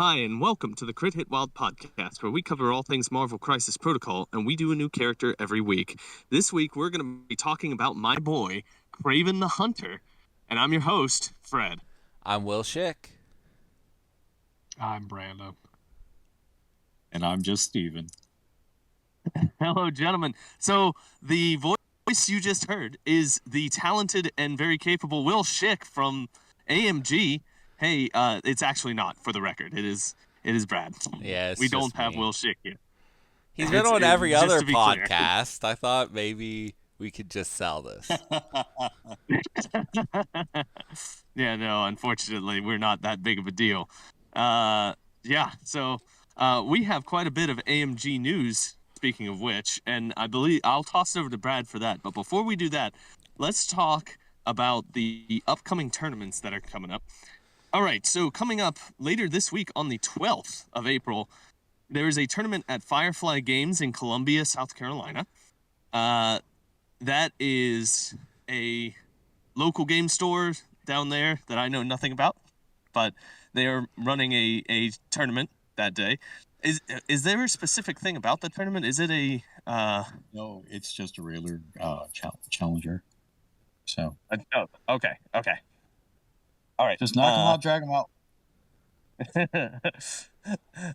Hi, and welcome to the Crit Hit Wild podcast, where we cover all things Marvel Crisis Protocol, and we do a new character every week. This week, we're going to be talking about my boy, Kraven the Hunter, and I'm your host, Fred. I'm Will Schick. I'm Brando. And I'm just Steven. Hello, gentlemen. So, the voice you just heard is the talented and very capable Will Schick from AMG. Hey, it's actually not, for the record. It is Brad. Yeah, we don't have Will Schick here. He's been on every other clear. podcast. I thought maybe we could just sell this. Yeah, no, unfortunately, we're not that big of a deal. So we have quite a bit of AMG news, speaking of which, and I believe I'll toss it over to Brad for that. But before we do that, let's talk about the upcoming tournaments that are coming up. All right, so coming up later this week on the 12th of April, there is a tournament at Firefly Games in Columbia, South Carolina. That is a local game store down there that I know nothing about, but they are running a tournament that day. Is there a specific thing about the tournament? Is it a... No, it's just a regular challenger. So. Oh, okay. All right. Just knock them out, drag them out.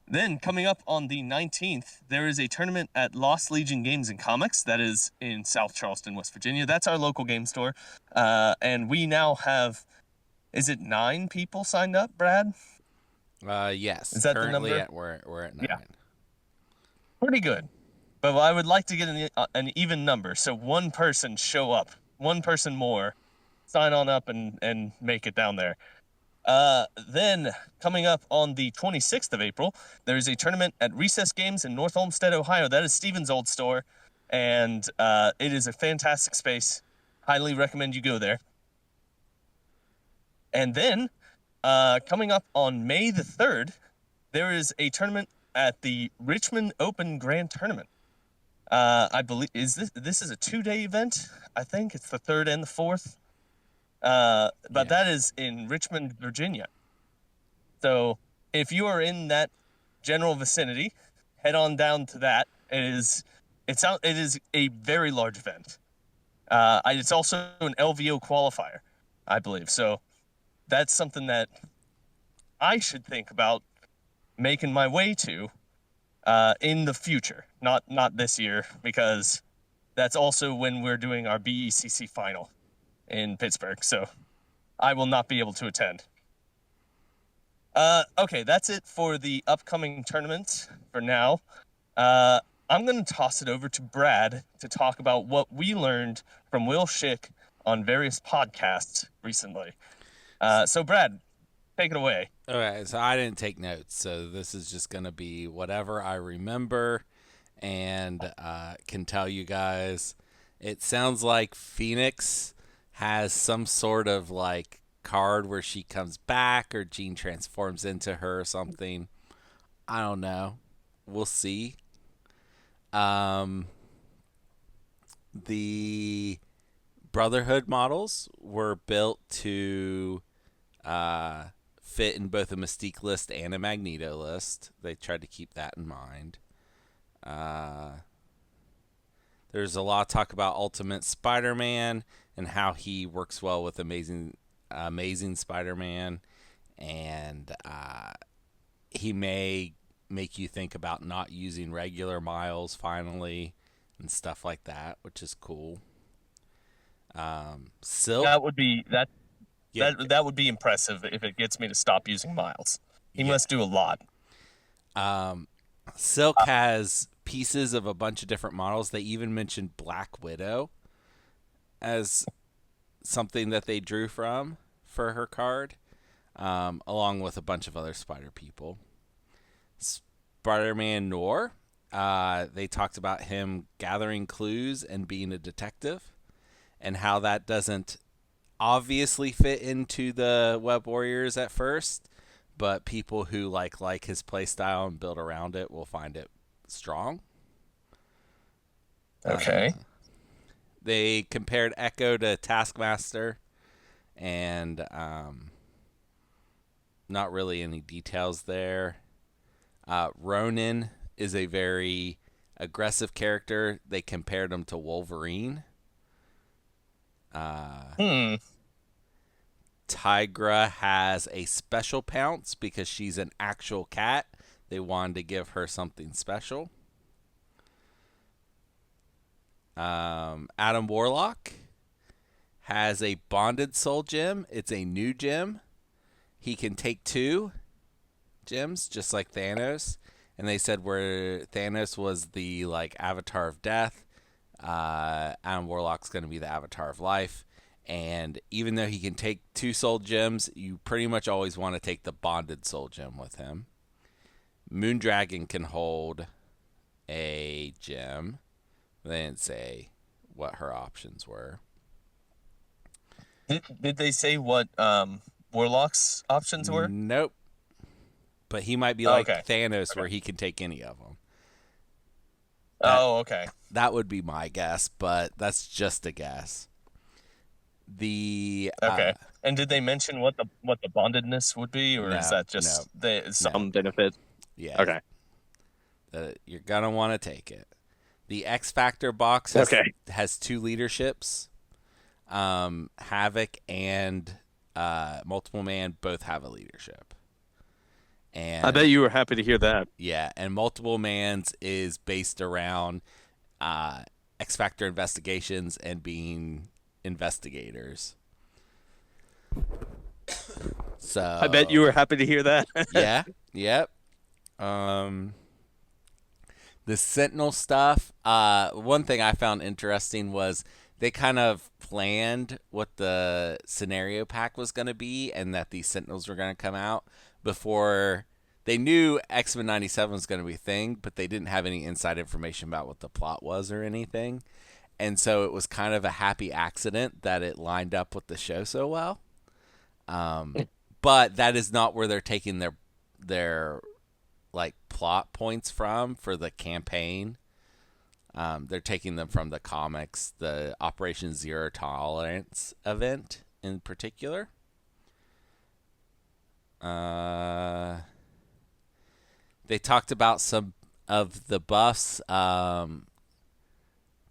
Then, coming up on the 19th, there is a tournament at Lost Legion Games and Comics. That is in South Charleston, West Virginia. That's our local game store. And we now have, is it 9 people signed up, Brad? Yes. Is that currently the number? We're at 9. Yeah. Pretty good. But I would like to get an even number. So one person show up. One person more. Sign on up and make it down there. Then, coming up on the 26th of April, there is a tournament at Recess Games in North Olmsted, Ohio. That is Steven's old store, and it is a fantastic space. Highly recommend you go there. And then, coming up on May the 3rd, there is a tournament at the Richmond Open Grand Tournament. I believe this is a 2-day event. I think it's the 3rd and the 4th. But that is in Richmond, Virginia. So if you are in that general vicinity, head on down to that. It is a very large event. It's also an LVO qualifier, I believe. So that's something that I should think about making my way to in the future. Not this year, because that's also when we're doing our BECC final in Pittsburgh, so I will not be able to attend. Okay, that's it for the upcoming tournament for now. I'm going to toss it over to Brad to talk about what we learned from Will Schick on various podcasts recently. So Brad, take it away. All right, so I didn't take notes, so this is just going to be whatever I remember and can tell you guys. It sounds like Phoenix has some sort of like card where she comes back or Jean transforms into her or something. I don't know. We'll see. The Brotherhood models were built to fit in both a Mystique list and a Magneto list. They tried to keep that in mind. There's a lot of talk about Ultimate Spider-Man and how he works well with Amazing Spider-Man, and he may make you think about not using regular Miles finally and stuff like that, which is cool. Silk, That would be that would be impressive if it gets me to stop using Miles. He must do a lot. Silk has pieces of a bunch of different models. They even mentioned Black Widow as something that they drew from for her card, along with a bunch of other spider people. Spider-Man Noir, they talked about him gathering clues and being a detective, and how that doesn't obviously fit into the Web Warriors at first, but people who like his playstyle and build around it will find it strong. Okay. They compared Echo to Taskmaster, and not really any details there. Ronin is a very aggressive character. They compared him to Wolverine. Tigra has a special pounce because she's an actual cat. They wanted to give her something special. Adam Warlock has a bonded soul gem. It's a new gem. He can take 2 gems, just like Thanos. And they said where Thanos was the avatar of death, Adam Warlock's going to be the avatar of life. And even though he can take 2 soul gems, you pretty much always want to take the bonded soul gem with him. Moondragon can hold a gem. They didn't say what her options were. Did they say what Warlock's options were? Nope. But he might be like Okay. Thanos, where he can take any of them. Okay. That would be my guess, but that's just a guess. Okay. And did they mention what the bondedness would be, or is that just some benefit? Yeah. Okay. You're gonna want to take it. The X Factor box has 2 leaderships. Havoc and Multiple Man both have a leadership. And I bet you were happy to hear that. Yeah, and Multiple Man's is based around X Factor investigations and being investigators. So I bet you were happy to hear that. Yeah. Yep. The Sentinel stuff. One thing I found interesting was they kind of planned what the scenario pack was going to be, and that these Sentinels were going to come out before. They knew X-Men 97 was going to be a thing, but they didn't have any inside information about what the plot was or anything. And so it was kind of a happy accident that it lined up with the show so well. But that is not where they're taking their plot points from for the campaign. They're taking them from the comics, the Operation Zero Tolerance event in particular. They talked about some of the buffs.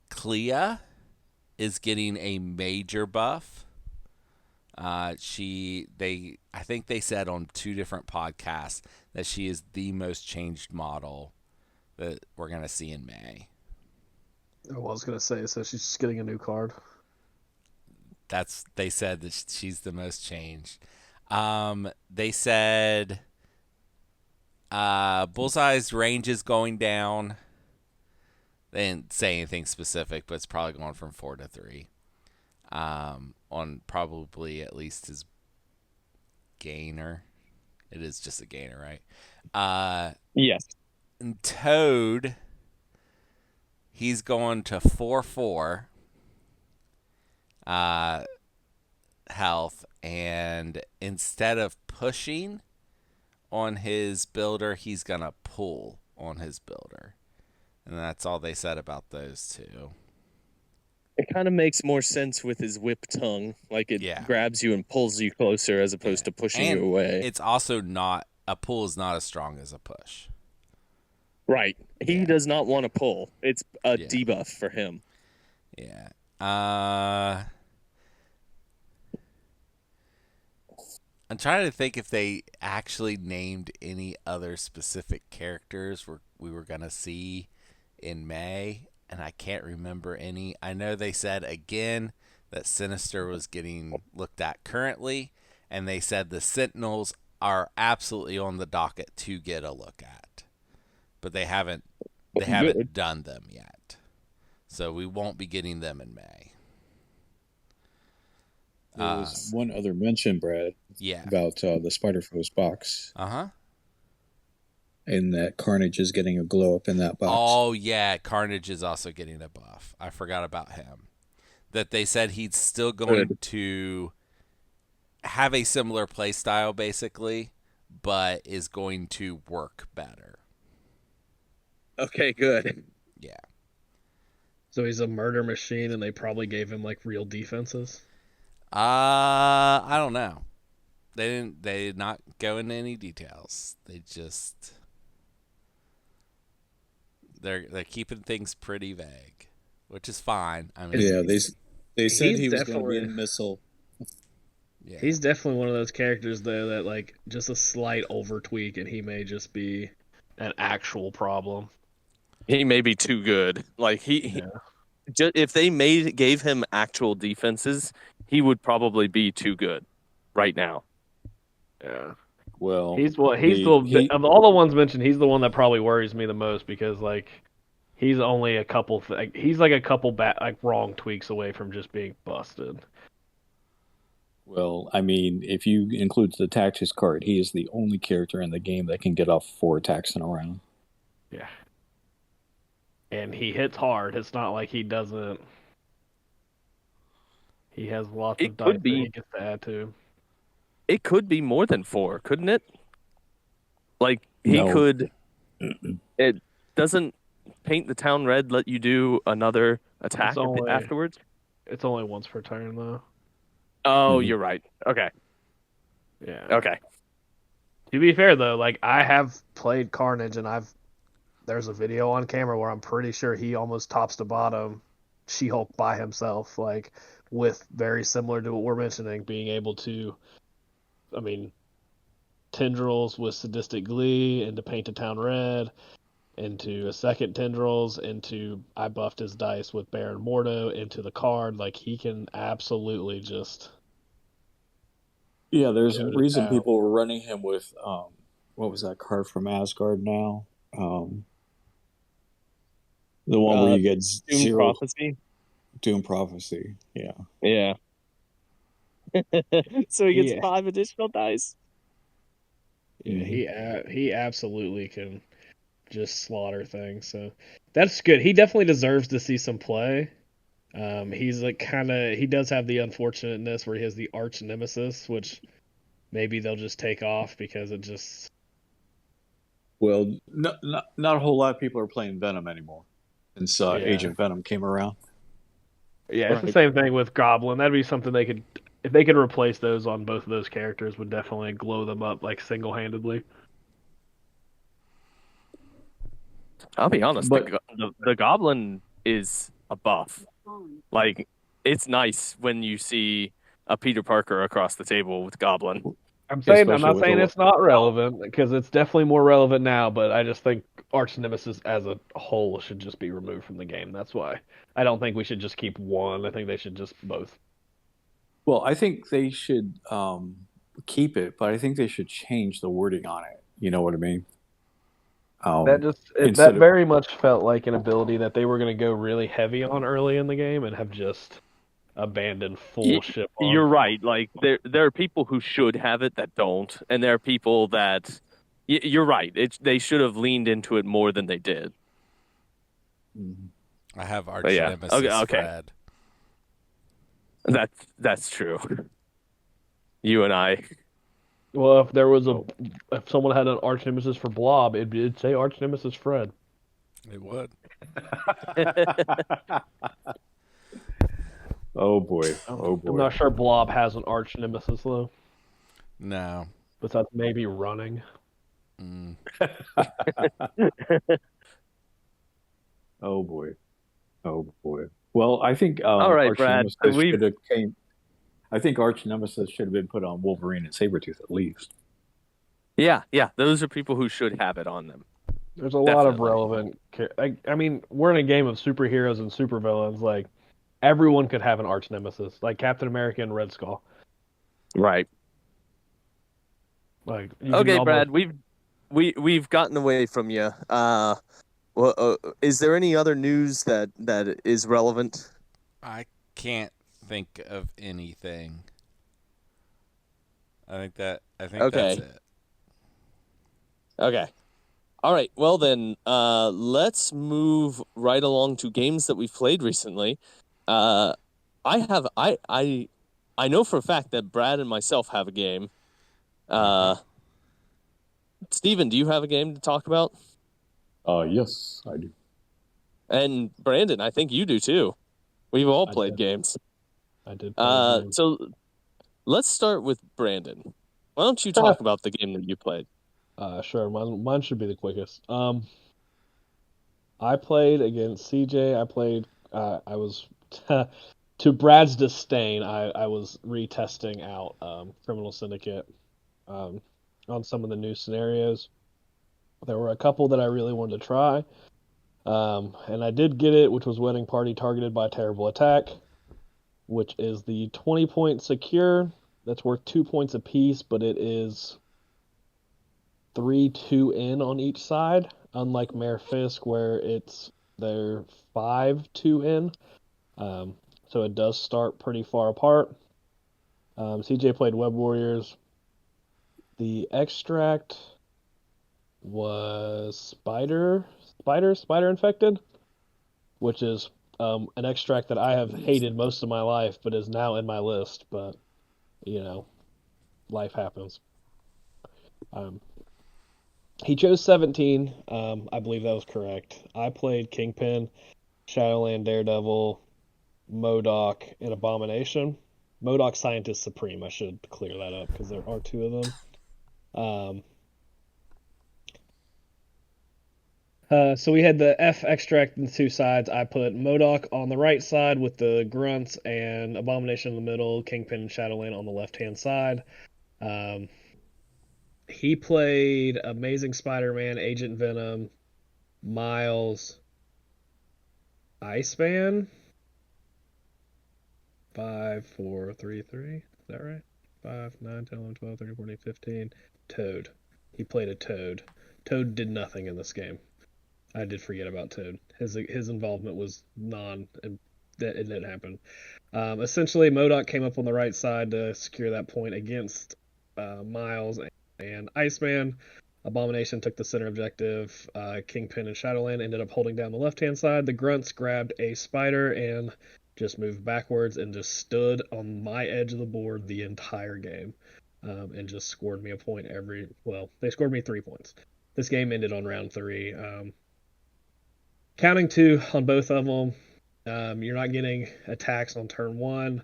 Clea is getting a major buff. I think they said on 2 different podcasts that she is the most changed model that we're gonna see in May. Oh, I was gonna say, so she's just getting a new card. They said that she's the most changed. They said Bullseye's range is going down. They didn't say anything specific, but it's probably going from 4 to 3. On probably at least his gainer. It is just a gainer, right? Yes. And Toad, he's going to 4/4 health, and instead of pushing on his builder, he's gonna pull on his builder. And that's all they said about those 2. It kind of makes more sense with his whip tongue. It grabs you and pulls you closer as opposed to pushing you away. It's also not, a pull is not as strong as a push. Right. He does not want to pull. It's a debuff for him. Yeah. I'm trying to think if they actually named any other specific characters we were going to see in May, and I can't remember any. I know they said again that Sinister was getting looked at currently, and they said the Sentinels are absolutely on the docket to get a look at, but they haven't done them yet, so we won't be getting them in May. There was one other mention, Brad. Yeah. About the Spider-Foes box. Uh-huh. And that Carnage is getting a glow up in that box. Oh, yeah. Carnage is also getting a buff. I forgot about him. That they said he's still going to have a similar play style, basically, but is going to work better. Okay, good. Yeah. So he's a murder machine, and they probably gave him real defenses. I don't know. They did not go into any details. They just they're keeping things pretty vague, which is fine. I mean, Yeah, they said He's he was going to be definitely in missile. yeah. he's definitely one of those characters though that like just a slight over tweak and he may just be an actual problem. He may be too good. Like Yeah. if they gave him actual defenses, he would probably be too good right now. Yeah. Well, He's the he of all the ones mentioned, he's the one that probably worries me the most because like he's only a couple he's like a couple like wrong tweaks away from just being busted. well, I mean, if you include the tactics card, he is the only character in the game that can get off 4 attacks in a round. Yeah. And he hits hard. It's not like he doesn't. He has lots It of dice could that he be. gets to add to. It could be more than 4, couldn't it? Like he No, could. It doesn't paint the town red. Let you do another attack afterwards. It's only once per turn though. Oh, Mhm. you're right. Okay. Yeah. Okay. To be fair though, like I have played Carnage and there's a video on camera where I'm pretty sure he almost tops to bottom She-Hulk by himself, like with very similar to what we're mentioning, being able to, I mean, tendrils with sadistic glee into paint the town red, into a second tendrils, into I buffed his dice with Baron Mordo, into the card. Like he can absolutely just yeah, there's a go to reason town. people were running him with what was that card from Asgard now? The one where you get Doom 0 Prophecy. Doom Prophecy. Yeah. Yeah. So he gets Yeah, 5 additional dice. yeah, Mhm. he absolutely can just slaughter things. So that's good. He definitely deserves to see some play. He's like he does have the unfortunateness where he has the arch nemesis, which maybe they'll just take off because it just Well, not a whole lot of people are playing Venom anymore since yeah. Agent Venom came around. Yeah, it's the Right. same thing with Goblin. That'd be something they could, if they could replace those on both of those characters, would definitely glow them up like single handedly. I'll be honest. But The Goblin is a buff. Like it's nice when you see a Peter Parker across the table with Goblin. I'm especially not with saying the it's not relevant because it's definitely more relevant now, but I just think Arch Nemesis as a whole should just be removed from the game. That's why I don't think we should just keep one. I think they should just both. well, I think they should keep it, but I think they should change the wording on it. You know what I mean? That Instead of very much felt like an ability that they were going to go really heavy on early in the game and have just abandoned full ship on. You're right. Like there are people who should have it that don't, and there are people that. You're right. They should have leaned into it more than they did. I have arch But yeah. nemesis Okay. Fred. That's true. You and I. Well, if there was if someone had an arch nemesis for Blob, it'd say arch nemesis Fred. It would. oh boy, oh I'm boy. not sure Blob has an arch nemesis though, No. besides maybe running. Mm. Oh boy, oh boy. Well, I think All right, Arch Brad. Nemesis should have came. I think Arch Nemesis should have been put on Wolverine and Sabretooth at least. Yeah. Those are people who should have it on them. There's a lot of Definitely. relevant. I mean, we're in a game of superheroes and supervillains. Like everyone could have an arch nemesis, like Captain America and Red Skull. Right. Like you can Okay, almost, Brad. We've gotten away from you. Is there any other news that is relevant? I can't think of anything. I think that's Okay. it. Okay. All right. Well then, let's move right along to games that we've played recently. I know for a fact that Brad and myself have a game. Steven, do you have a game to talk about? Yes, I do. And Brandon, I think you do too. We've all I played did. games. I did. Play a game. So let's start with Brandon. Why don't you talk about the game that you played? Sure. Mine should be the quickest. I played against CJ. I was to Brad's disdain. I was retesting out Criminal Syndicate um, on some of the new scenarios. There were a couple that I really wanted to try, and I did get it, which was Wedding Party Targeted by Terrible Attack, which is the 20-point secure. That's worth 2 points apiece, but it is 3-2 in on each side, unlike Mayor Fisk, where they're 5-2 in. So it does start pretty far apart. CJ played Web Warriors. The extract was Spider Infected, which is an extract that I have hated most of my life, but is now in my list. But you know, life happens. Um, he chose 17. I believe that was correct. I played Kingpin, Shadowland Daredevil, MODOK, and Abomination. MODOK Scientist Supreme. I should clear that up because there are two of them. So we had the F extract in the two sides. I put MODOK on the right side with the grunts and Abomination in the middle, Kingpin and Shadowland on the left hand side. Um, he played Amazing Spider-Man, Agent Venom, Miles, Iceman. 5, 4, 3, 3. Is that right? 5, 9, 10, 11, 12, 13, 14, 15. Toad. He played a Toad. Toad did nothing in this game. I did forget about Toad. His involvement was non. It didn't happen. Essentially, MODOK came up on the right side to secure that point against Miles and Iceman. Abomination took the center objective. Kingpin and Shadowland ended up holding down the left-hand side. The Grunts grabbed a spider and just moved backwards and just stood on my edge of the board the entire game, and just scored me a point every. Well, they scored me 3 points. This game ended on round 3. Counting 2 on both of them. You're not getting attacks on turn 1.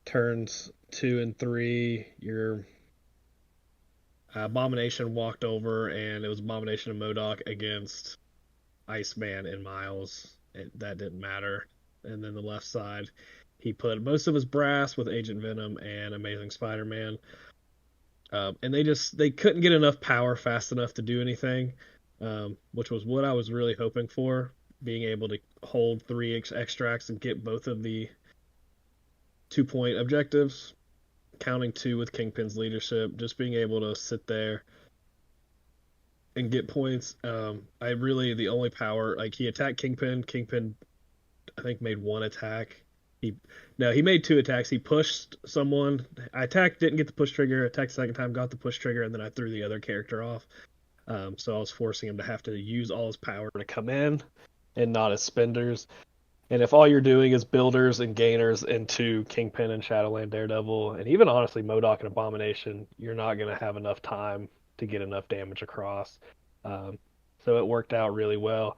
Turns 2 and 3, your Abomination walked over, and it was Abomination and MODOK against Iceman and Miles. That didn't matter. And then the left side, he put most of his brass with Agent Venom and Amazing Spider-Man. And they couldn't get enough power fast enough to do anything, which was what I was really hoping for, being able to hold 3 extracts and get both of the 2-point objectives, counting 2 with Kingpin's leadership, just being able to sit there and get points. The only power, like, he attacked Kingpin I think made 1 attack. He made 2 attacks. He pushed someone. I attacked, didn't get the push trigger. Attacked the second time, got the push trigger, and then I threw the other character off. So I was forcing him to have to use all his power to come in, and not as spenders. And if all you're doing is builders and gainers into Kingpin and Shadowland Daredevil, and even honestly MODOK and Abomination, you're not going to have enough time to get enough damage across. So it worked out really well.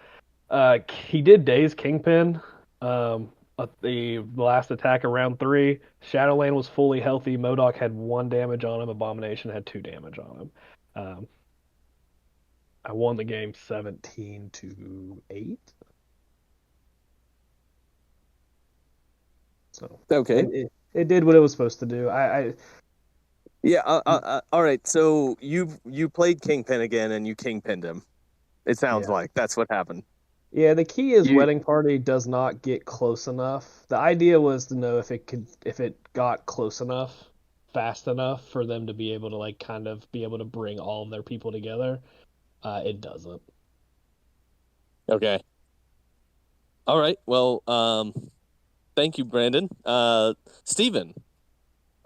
He did daze Kingpin at the last attack of round 3. Shadowland was fully healthy. MODOK had 1 damage on him. Abomination had 2 damage on him. I won the game 17-8. So Okay. it did what it was supposed to do. Yeah. All right. So you played Kingpin again, and you kingpinned him. It sounds Yeah. like that's what happened. Yeah, the key is You Wedding Party does not get close enough. The idea was to know if it got close enough, fast enough for them to be able to like kind of be able to bring all of their people together. It doesn't. okay? All right. Well, thank you, Brandon. Steven,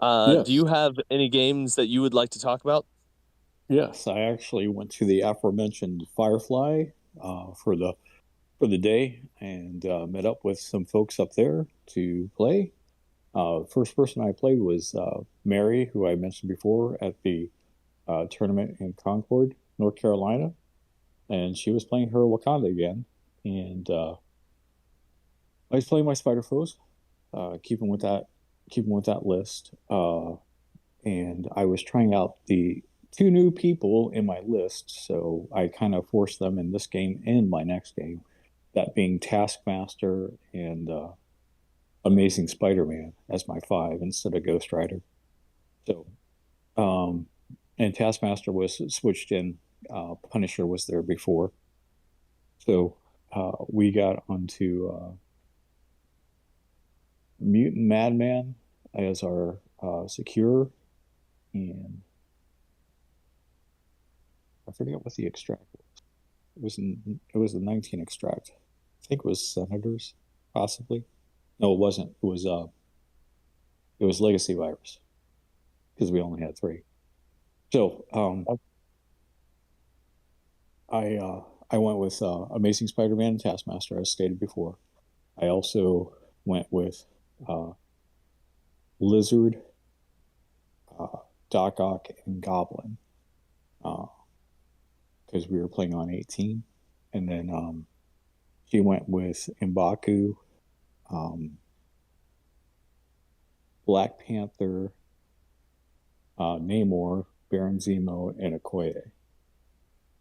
do Yes. you have any games that you would like to talk about? Yes, I actually went to the aforementioned Firefly for the day and met up with some folks up there to play. First person I played was Mary, who I mentioned before at the tournament in Concord, North Carolina, and she was playing her Wakanda again. And I was playing my Spider Foes, keeping with that list. and I was trying out the two new people in my list, so I kind of forced them in this game and my next game, that being Taskmaster and Amazing Spider-Man as my 5 instead of Ghost Rider. So, and Taskmaster was switched in. Punisher was there before. So we got onto Mutant Madman as our secure, and I forget what the extract was. It was the 19 extract. I think it was Senators, possibly. No, it wasn't. It was Legacy Virus because we only had 3. So I went with Amazing Spider-Man and Taskmaster, as stated before. I also went with Lizard, Doc Ock, and Goblin because we were playing on 18. And then she went with M'Baku, Black Panther, Namor, Baron Zemo, and Okoye.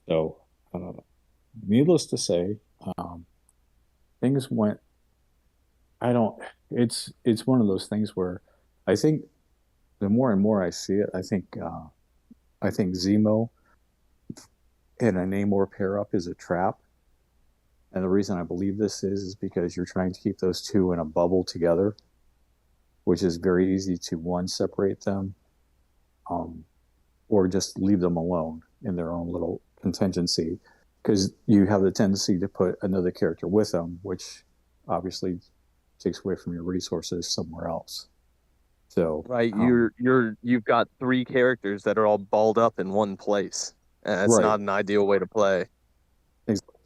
So, needless to say, things went. It's one of those things where I think the more and more I see it, I think Zemo and a Namor pair up is a trap. And the reason I believe this is because you're trying to keep those two in a bubble together, which is very easy to, one, separate them, or just leave them alone in their own little contingency, because you have the tendency to put another character with them, which obviously takes away from your resources somewhere else. So Right, you've got 3 characters that are all balled up in one place, and it's Right. not an ideal way to play. Exactly.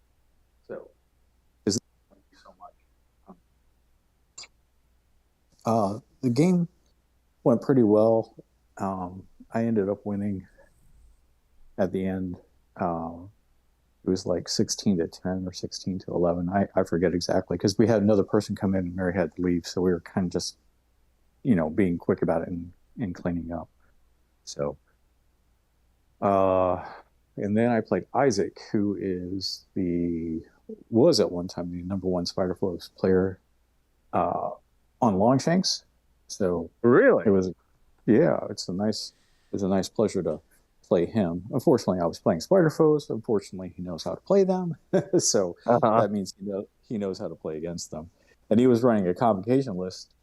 So, thank you so much. The game went pretty well. I ended up winning at the end. It was like 16-10 or 16-11. I forget exactly, because we had another person come in and Mary had to leave, so we were kind of just, being quick about it and cleaning up. So, and then I played Isaac, who was at one time the #1 Spider-Flows player on Longshanks. So Really? it's a nice pleasure to play him. Unfortunately, I was playing Spider-Foes. Unfortunately, he knows how to play them. So that means he knows how to play against them. And he was running a convocation list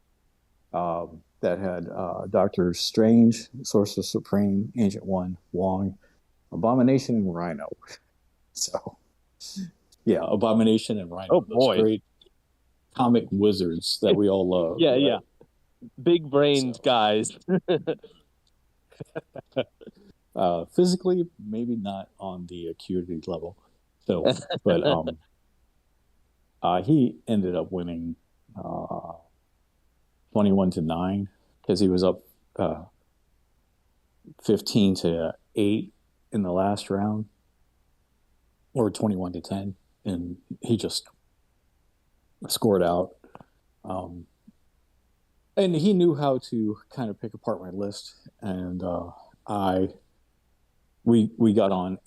that had Doctor Strange, Sorcerer Supreme, Ancient One, Wong, Abomination, and Rhino. So, yeah, Abomination and Rhino. Oh, boy. Those great comic wizards that we all love. Yeah, right? yeah. Big brained guys. Physically, maybe not on the acuity level. So, but he ended up winning 21-9 because he was up 15-8 in the last round, or 21-10, and he just scored out. And he knew how to kind of pick apart my list, and we got on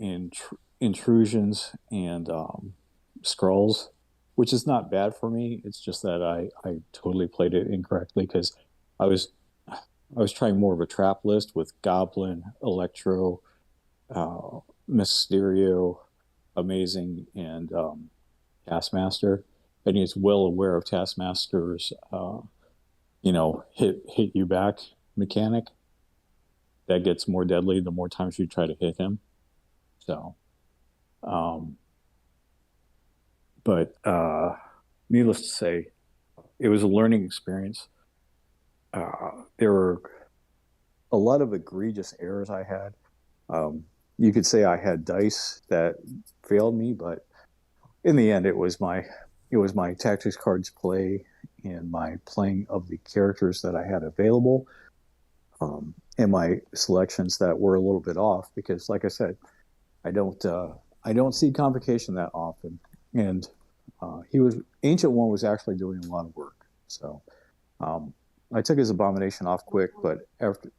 intrusions and scrolls, which is not bad for me. It's just that I totally played it incorrectly, because I was trying more of a trap list with Goblin, Electro, Mysterio, Amazing, and Taskmaster. And he's well aware of Taskmaster's hit you back mechanic that gets more deadly the more times you try to hit him. So, but needless to say, it was a learning experience. There were a lot of egregious errors I had. You could say I had dice that failed me, but in the end, it was my tactics cards play and my playing of the characters that I had available, and my selections that were a little bit off, because, like I said, I don't see Convocation that often, and Ancient One was actually doing a lot of work. So I took his Abomination off quick, but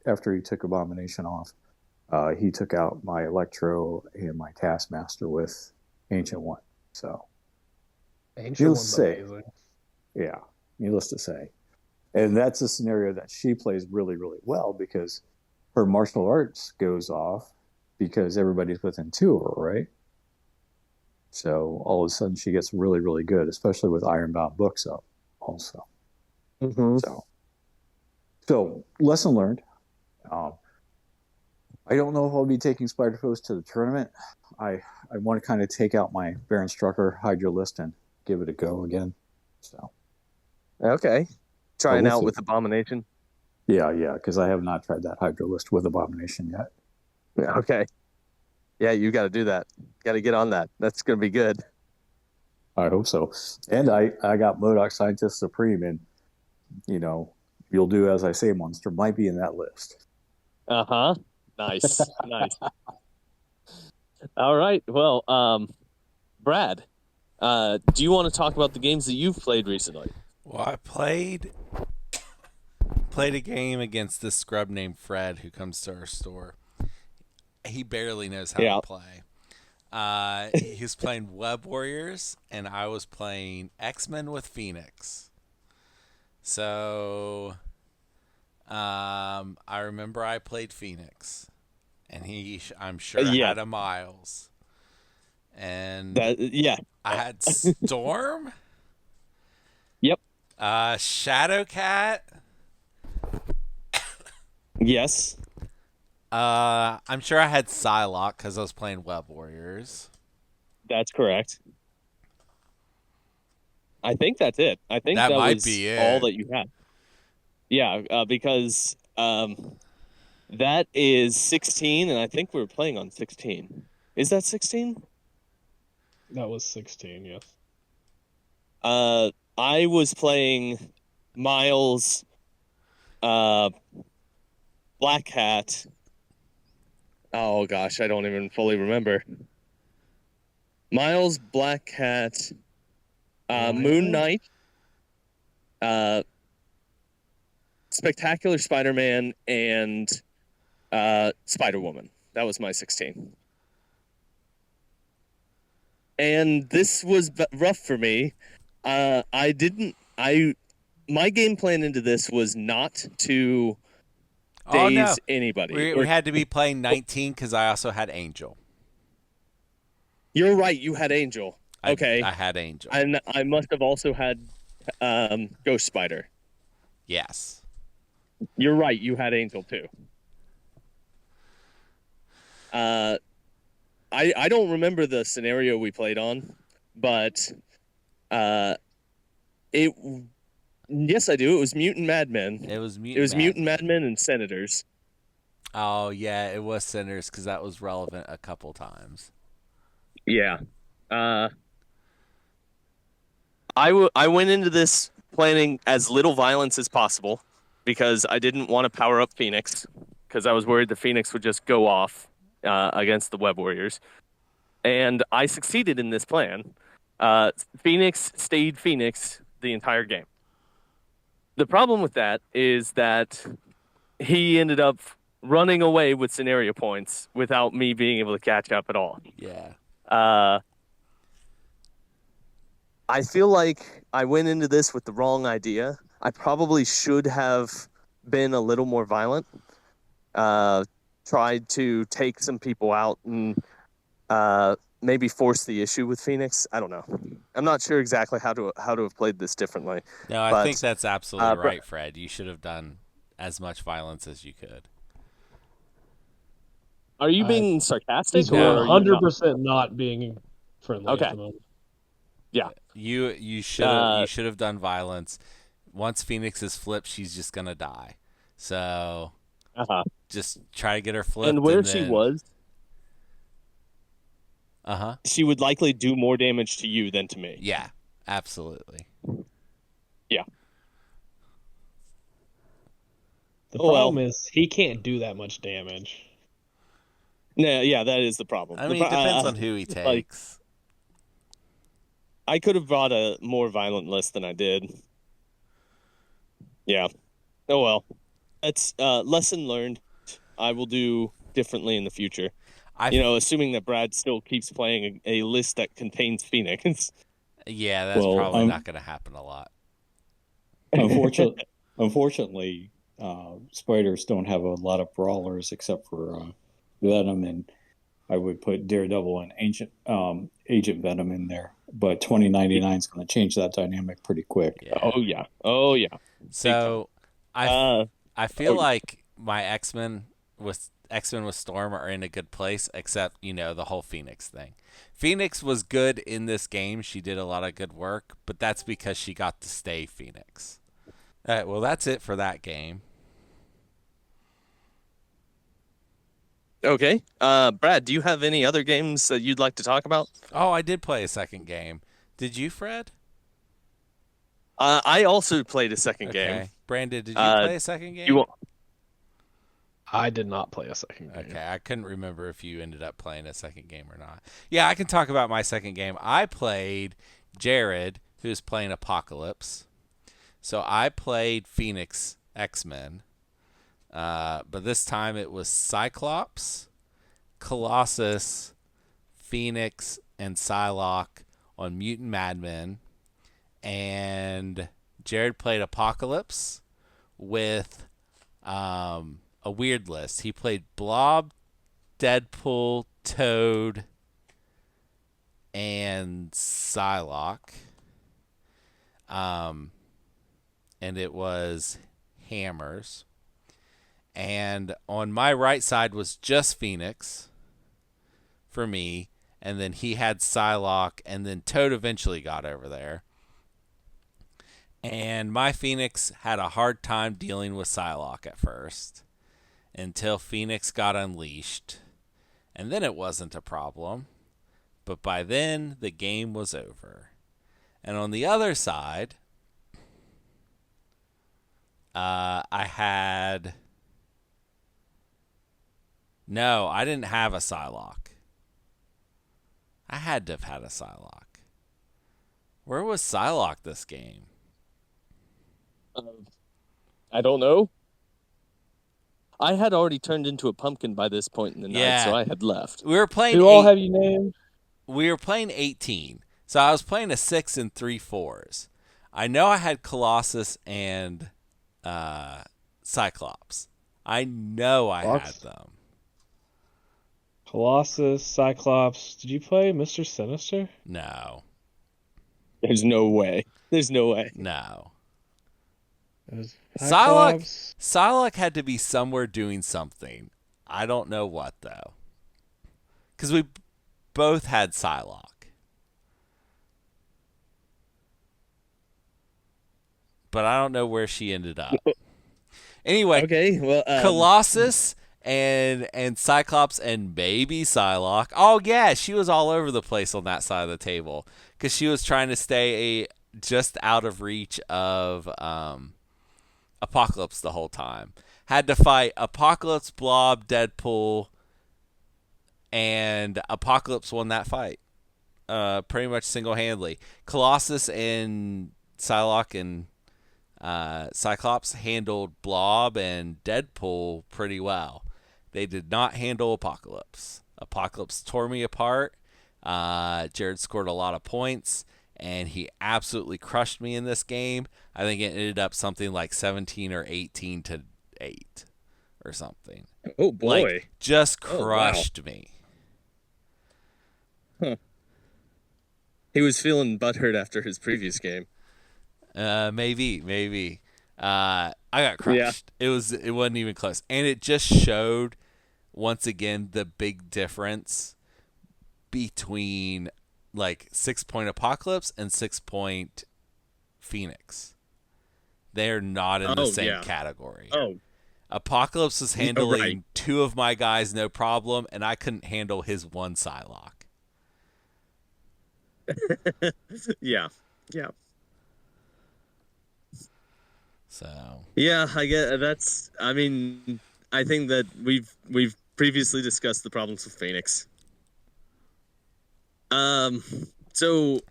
after he took Abomination off, he took out my Electro and my Taskmaster with Ancient One. So, Ancient needless One's to say, amazing. yeah, needless to say. And that's a scenario that she plays really, really well because her martial arts goes off because everybody's within 2 of her, right? So all of a sudden she gets really, really good, especially with Ironbound books up also. Mm-hmm. So lesson learned. I don't know if I'll be taking Spider Foes to the tournament. I want to kind of take out my Baron Strucker Hydra list and give it a go again. So Okay. Trying we'll out see. with Abomination. Yeah, because I have not tried that Hydra list with Abomination yet. Okay. Yeah, you got to do that. Got to get on that. That's going to be good. I hope so. And I got MODOK Scientist Supreme, and you'll do as I say, monster might be in that list. Uh-huh. Nice. Nice. All right. Well, Brad, do you want to talk about the games that you've played recently? Well, I played a game against this scrub named Fred who comes to our store. He barely knows how to play. He was playing Web Warriors, and I was playing X-Men with Phoenix. So, I remember I played Phoenix, and I'm sure had a Miles. And I had Storm. Yep. Shadowcat. Yes. I'm sure I had Psylocke because I was playing Web Warriors. That's correct. I think that's it. I think that might was be it. all that you had. Yeah, because that is 16, and I think we were playing on 16. Is that 16? That was 16, yes. I was playing Miles, Black Hat. Oh gosh, I don't even fully remember. Miles, Black Cat, Moon Knight, Spectacular Spider-Man, and Spider-Woman. That was my 16. And this was rough for me. My game plan into this was not to daze anybody. We had to be playing 19 because I also had Angel. You're right. You had Angel. Okay. I had Angel. And I must have also had Ghost Spider. Yes. You're right. You had Angel too. I don't remember the scenario we played on, but yes, I do. It was Mutant Madmen. It was Mutant Madmen and Senators. Oh yeah, it was Senators because that was relevant a couple times. Yeah. I went into this planning as little violence as possible because I didn't want to power up Phoenix because I was worried the Phoenix would just go off against the Web Warriors. And I succeeded in this plan. Phoenix stayed Phoenix the entire game. The problem with that is that he ended up running away with scenario points without me being able to catch up at all. Yeah. I feel like I went into this with the wrong idea. I probably should have been a little more violent. Tried to take some people out and maybe force the issue with Phoenix. I don't know. I'm not sure exactly how to have played this differently. No, I think that's absolutely right, Fred. You should have done as much violence as you could. Are you being sarcastic? He's 100% not being friendly at the moment. Yeah. You should have done violence. Once Phoenix is flipped, she's just gonna die. So just try to get her flipped. And where she was, she would likely do more damage to you than to me. Yeah, absolutely. Yeah. The problem is he can't do that much damage. No, yeah, that is the problem. I mean, it depends on who he takes. I could have brought a more violent list than I did. Yeah. Oh well, that's lesson learned. I will do differently in the future. I Assuming that Brad still keeps playing a list that contains Phoenix. Yeah, that's Well, probably not going to happen a lot. unfortunately, spiders don't have a lot of brawlers except for Venom, and I would put Daredevil and Agent Venom in there. But 2099 is going to change that dynamic pretty quick. Yeah. Oh yeah. Oh yeah. So I Uh, I feel oh, like my X Men with Storm are in a good place, except the whole Phoenix thing. Phoenix was good in this game; she did a lot of good work, but that's because she got to stay Phoenix. All right, well that's it for that game. okay. Brad, do you have any other games that you'd like to talk about? Oh, I did play a second game. Did you, Fred? I also played a second game. Okay, Brandon, did you Uh, play a second game? you want? I did not play a second game. Okay, I couldn't remember if you ended up playing a second game or not. Yeah, I can talk about my second game. I played Jared, who's playing Apocalypse. So I played Phoenix X-Men, but this time it was Cyclops, Colossus, Phoenix, and Psylocke on Mutant Madmen. And Jared played Apocalypse with a weird list. He played Blob, Deadpool, Toad, and Psylocke. And it was Hammers. And on my right side was just Phoenix for me. And then he had Psylocke, and then Toad eventually got over there. And my Phoenix had a hard time dealing with Psylocke at first until Phoenix got unleashed. And then it wasn't a problem. But by then, the game was over. And on the other side, I had... No, I didn't have a Psylocke. I had to have had a Psylocke. Where was Psylocke this game? I don't know. I had already turned into a pumpkin by this point in the night, so I had left. We were playing Who all have you named? We were playing 18. So I was playing a 6 and 3/4s. I know I had Colossus and Cyclops. I know I had them. Colossus, Cyclops. Did you play Mr. Sinister? No. There's no way. There's no way. No. Cyclops. Psylocke had to be somewhere doing something. I don't know what, though. Because we both had Psylocke. But I don't know where she ended up. Anyway, Okay, well, Colossus and Cyclops and maybe Psylocke. Oh, yeah, she was all over the place on that side of the table because she was trying to stay just out of reach of Apocalypse the whole time. Had to fight Apocalypse, Blob, Deadpool, and Apocalypse won that fight pretty much single-handedly. Colossus and Psylocke and Cyclops handled Blob and Deadpool pretty well. They did not handle Apocalypse. Apocalypse tore me apart. Jared scored a lot of points, and he absolutely crushed me in this game. I think it ended up something like 17 or 18-8 or something. Oh, boy. Like, just crushed me. Huh. He was feeling butthurt after his previous game. Maybe. I got crushed. Yeah. It wasn't even close. And it just showed once again the big difference between like 6-point Apocalypse and 6-point Phoenix. They're not in the same category. Oh. Apocalypse was handling two of my guys no problem, and I couldn't handle his one Psylocke. Yeah. So yeah, I get that's. I mean, I think that we've previously discussed the problems with Phoenix. So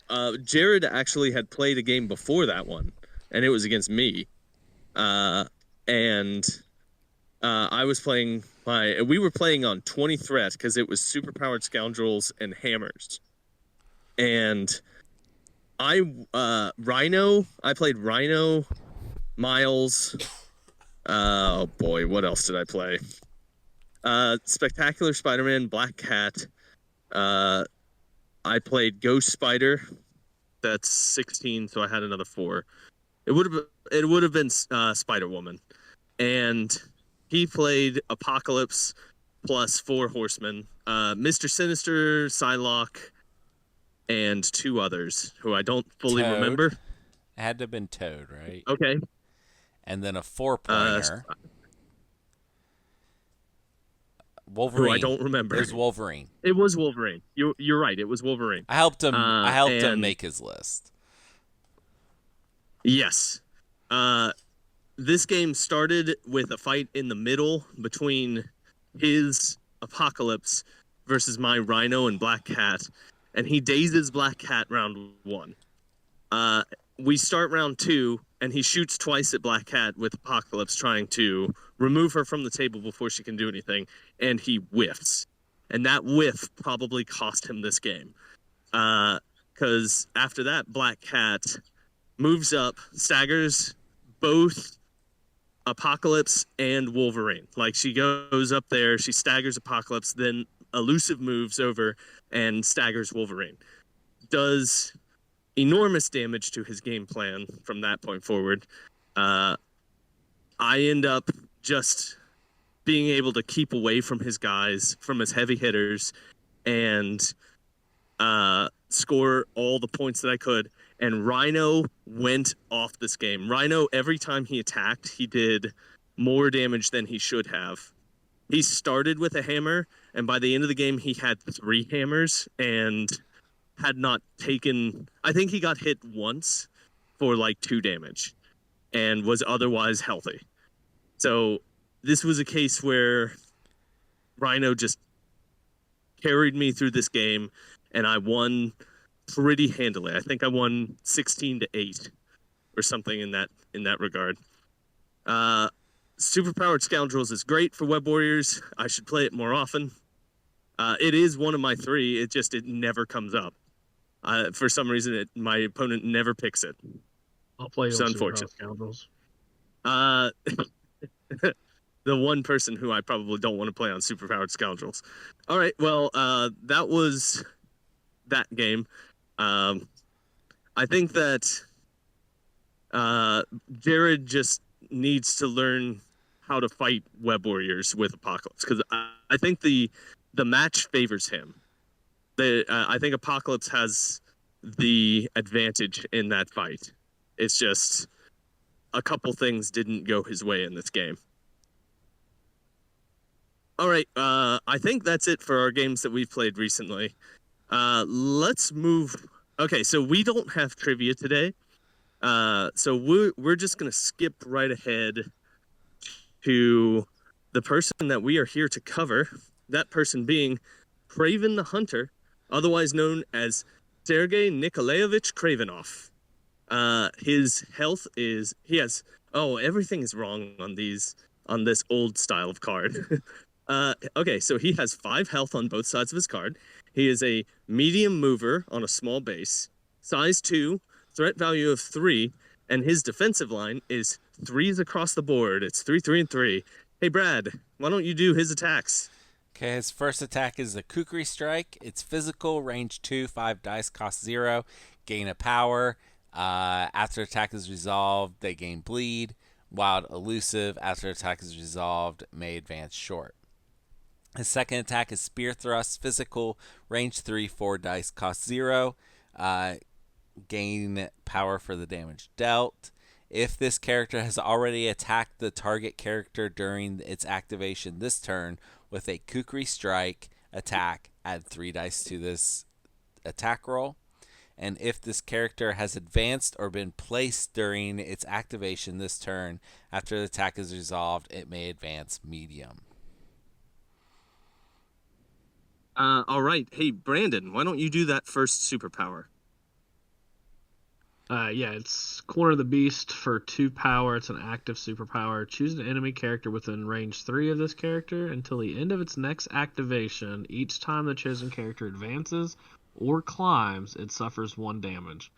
Jared actually had played a game before that one, and it was against me. and I was playing we were playing on 20 threat because it was superpowered scoundrels and hammers. And I played Rhino, Miles. Oh boy, what else did I play? Spectacular Spider-Man, Black Cat. I played Ghost Spider. That's 16, so I had another 4. It would have been Spider Woman, and he played Apocalypse plus 4 Horsemen, Mr. Sinister, Psylocke, and 2 others who I don't fully Toad. remember. It had to have been Toad, right? Okay. And then a 4-pointer. Wolverine. Who I don't remember. It was Wolverine. It was Wolverine. You're right. It was Wolverine. I helped him. I helped him and- make his list. Yes. This game started with a fight in the middle between his Apocalypse versus my Rhino and Black Cat, and he dazes Black Cat round 1. We start round 2, and he shoots twice at Black Cat with Apocalypse, trying to remove her from the table before she can do anything, and he whiffs. And that whiff probably cost him this game. Because after that, Black Cat moves up, staggers both Apocalypse and Wolverine. Like, she goes up there, she staggers Apocalypse, then Elusive moves over and staggers Wolverine. Does enormous damage to his game plan from that point forward. I end up just being able to keep away from his guys, from his heavy hitters, and score all the points that I could. And Rhino went off this game. Rhino, every time he attacked, he did more damage than he should have. He started with a hammer, and by the end of the game, he had 3 hammers and had not taken... I think he got hit once for like 2 damage and was otherwise healthy. So this was a case where Rhino just carried me through this game, and I won pretty handily. I think I won 16-8 or something in that regard. Superpowered Scoundrels is great for Web Warriors. I should play it more often. It is one of my 3. It never comes up. For some reason, my opponent never picks it. I'll play It's on unfortunate. Superpowered Scoundrels. The one person who I probably don't want to play on Superpowered Scoundrels. All right, well, that was that game. I think that Jared just needs to learn how to fight Web Warriors with Apocalypse, because I think the match favors him. I think Apocalypse has the advantage in that fight. It's just a couple things didn't go his way in this game. All right, I think that's it for our games that we've played recently. Let's move. Okay, so we don't have trivia today. So we're just going to skip right ahead to the person that we are here to cover, that person being Kraven the Hunter, otherwise known as Sergei Nikolaevich Kravenov. His health is... everything is wrong on this old style of card. Okay, so he has 5 health on both sides of his card. He is a medium mover on a small base, size 2, threat value of 3, and his defensive line is 3s across the board. It's 3, 3, and 3. Hey, Brad, why don't you do his attacks? Okay, his first attack is the Kukri Strike. It's physical, range 2, 5 dice, cost 0, gain a power. After attack is resolved, they gain bleed. Wild elusive. After attack is resolved, may advance short. His second attack is Spear Thrust, physical, range 3, 4 dice, cost 0. Gain power for the damage dealt. If this character has already attacked the target character during its activation this turn with a Kukri Strike attack, add 3 dice to this attack roll. And if this character has advanced or been placed during its activation this turn, after the attack is resolved, it may advance medium. All right. Hey, Brandon, why don't you do that first superpower? Yeah, it's Corner of the Beast for 2 power. It's an active superpower. Choose an enemy character within range 3 of this character until the end of its next activation. Each time the chosen character advances or climbs, it suffers 1 damage.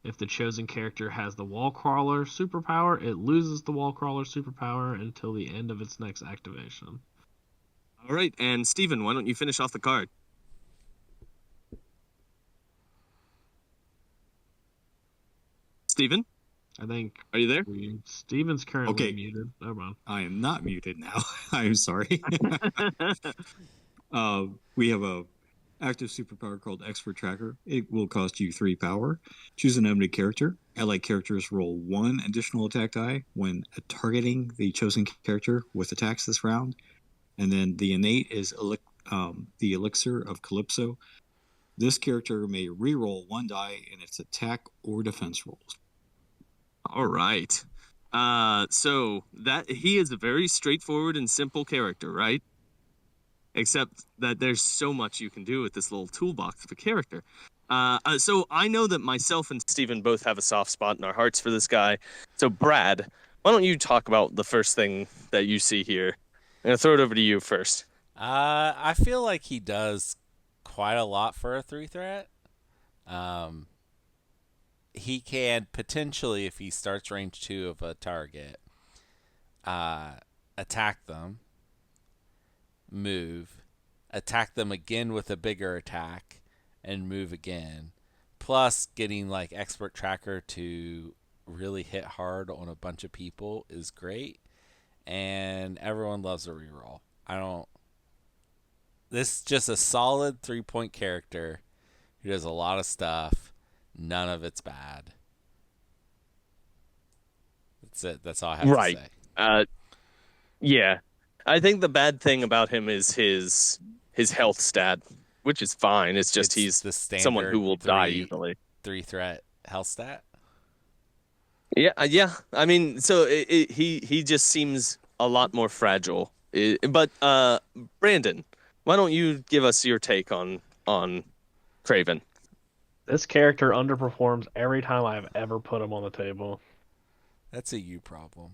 If the chosen character has the Wall Crawler superpower, it loses the Wall Crawler superpower until the end of its next activation. All right, and Steven, why don't you finish off the card? Steven, I think. are you there? Steven's currently Okay. muted. Never mind. I am not muted now. I'm sorry. We have a active superpower called Expert Tracker. It will cost you 3 power. Choose an enemy character. Allied characters roll 1 additional attack die when targeting the chosen character with attacks this round. And then the innate is the Elixir of Calypso. This character may reroll 1 die in its attack or defense rolls. All right. So that he is a very straightforward and simple character, right? Except that there's so much you can do with this little toolbox of a character. So I know that myself and Steven both have a soft spot in our hearts for this guy. So Brad, why don't you talk about the first thing that you see here? I'm gonna throw it over to you first. I feel like he does quite a lot for a 3 threat. He can potentially, if he starts range 2 of a target, attack them, move, attack them again with a bigger attack, and move again. Plus, getting like Expert Tracker to really hit hard on a bunch of people is great, and everyone loves a reroll. This is just a solid 3-point character who does a lot of stuff. None of it's bad. That's it. That's all I have Right. to say. Yeah. I think the bad thing about him is his health stat, which is fine. It's just he's the standard someone who will die easily. 3 threat health stat. Yeah, yeah. I mean, so he just seems a lot more fragile. But Brandon, why don't you give us your take on Kraven? This character underperforms every time I've ever put him on the table. That's a you problem.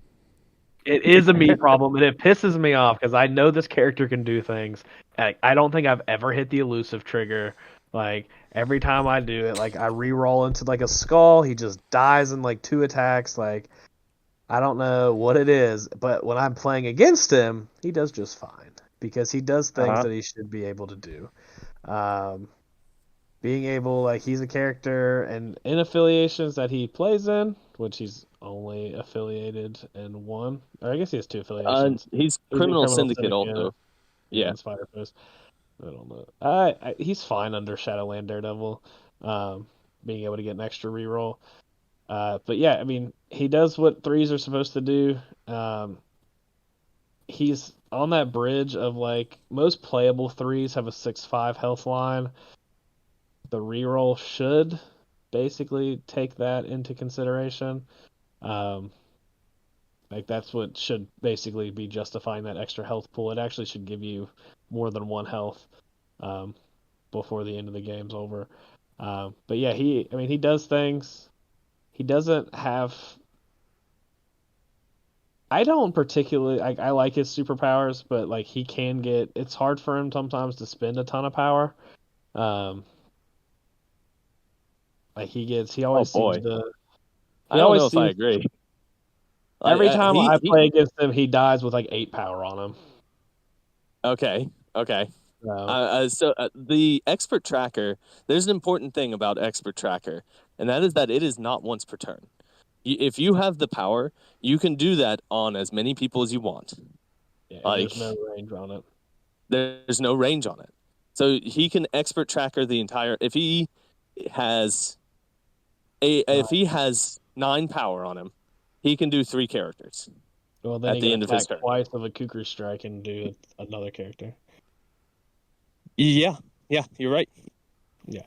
It is a me problem, and it pisses me off because I know this character can do things. I don't think I've ever hit the elusive trigger. Like, every time I do it, like, I re-roll into, like, a skull. He just dies in, like, 2 attacks. Like, I don't know what it is, but when I'm playing against him, he does just fine because he does things that he should be able to do. Being able, like, he's a character and in affiliations that he plays in, which he's only affiliated in 1, or I guess he has 2 affiliations. He's in Criminal Syndicate also. Yeah. and Spider-Fist. I don't know. He's fine under Shadowland Daredevil, being able to get an extra reroll. But yeah, I mean, he does what 3s are supposed to do. He's on that bridge of, like, most playable 3s have a 6/5 health line. The reroll should basically take that into consideration. Like, that's what should basically be justifying that extra health pool. It actually should give you more than 1 health before the end of the game's over. But yeah, he does things. He doesn't have. I don't particularly. I like his superpowers, but, like, he can get. It's hard for him sometimes to spend a ton of power. Like, he always seems to. I don't know if I agree. Every time I play against him, he dies with, like, 8 power on him. Okay. So, So the Expert Tracker, there's an important thing about Expert Tracker, and that is that it is not once per turn. If you have the power, you can do that on as many people as you want. yeah, Like, there's no range on it. there's no range on it. So he can Expert Tracker the entire. If he has 9 power on him, he can do 3 characters. Well, then at he the can end of his attack turn. twice of a Kukri strike and do another character. Yeah, you're right. Yeah,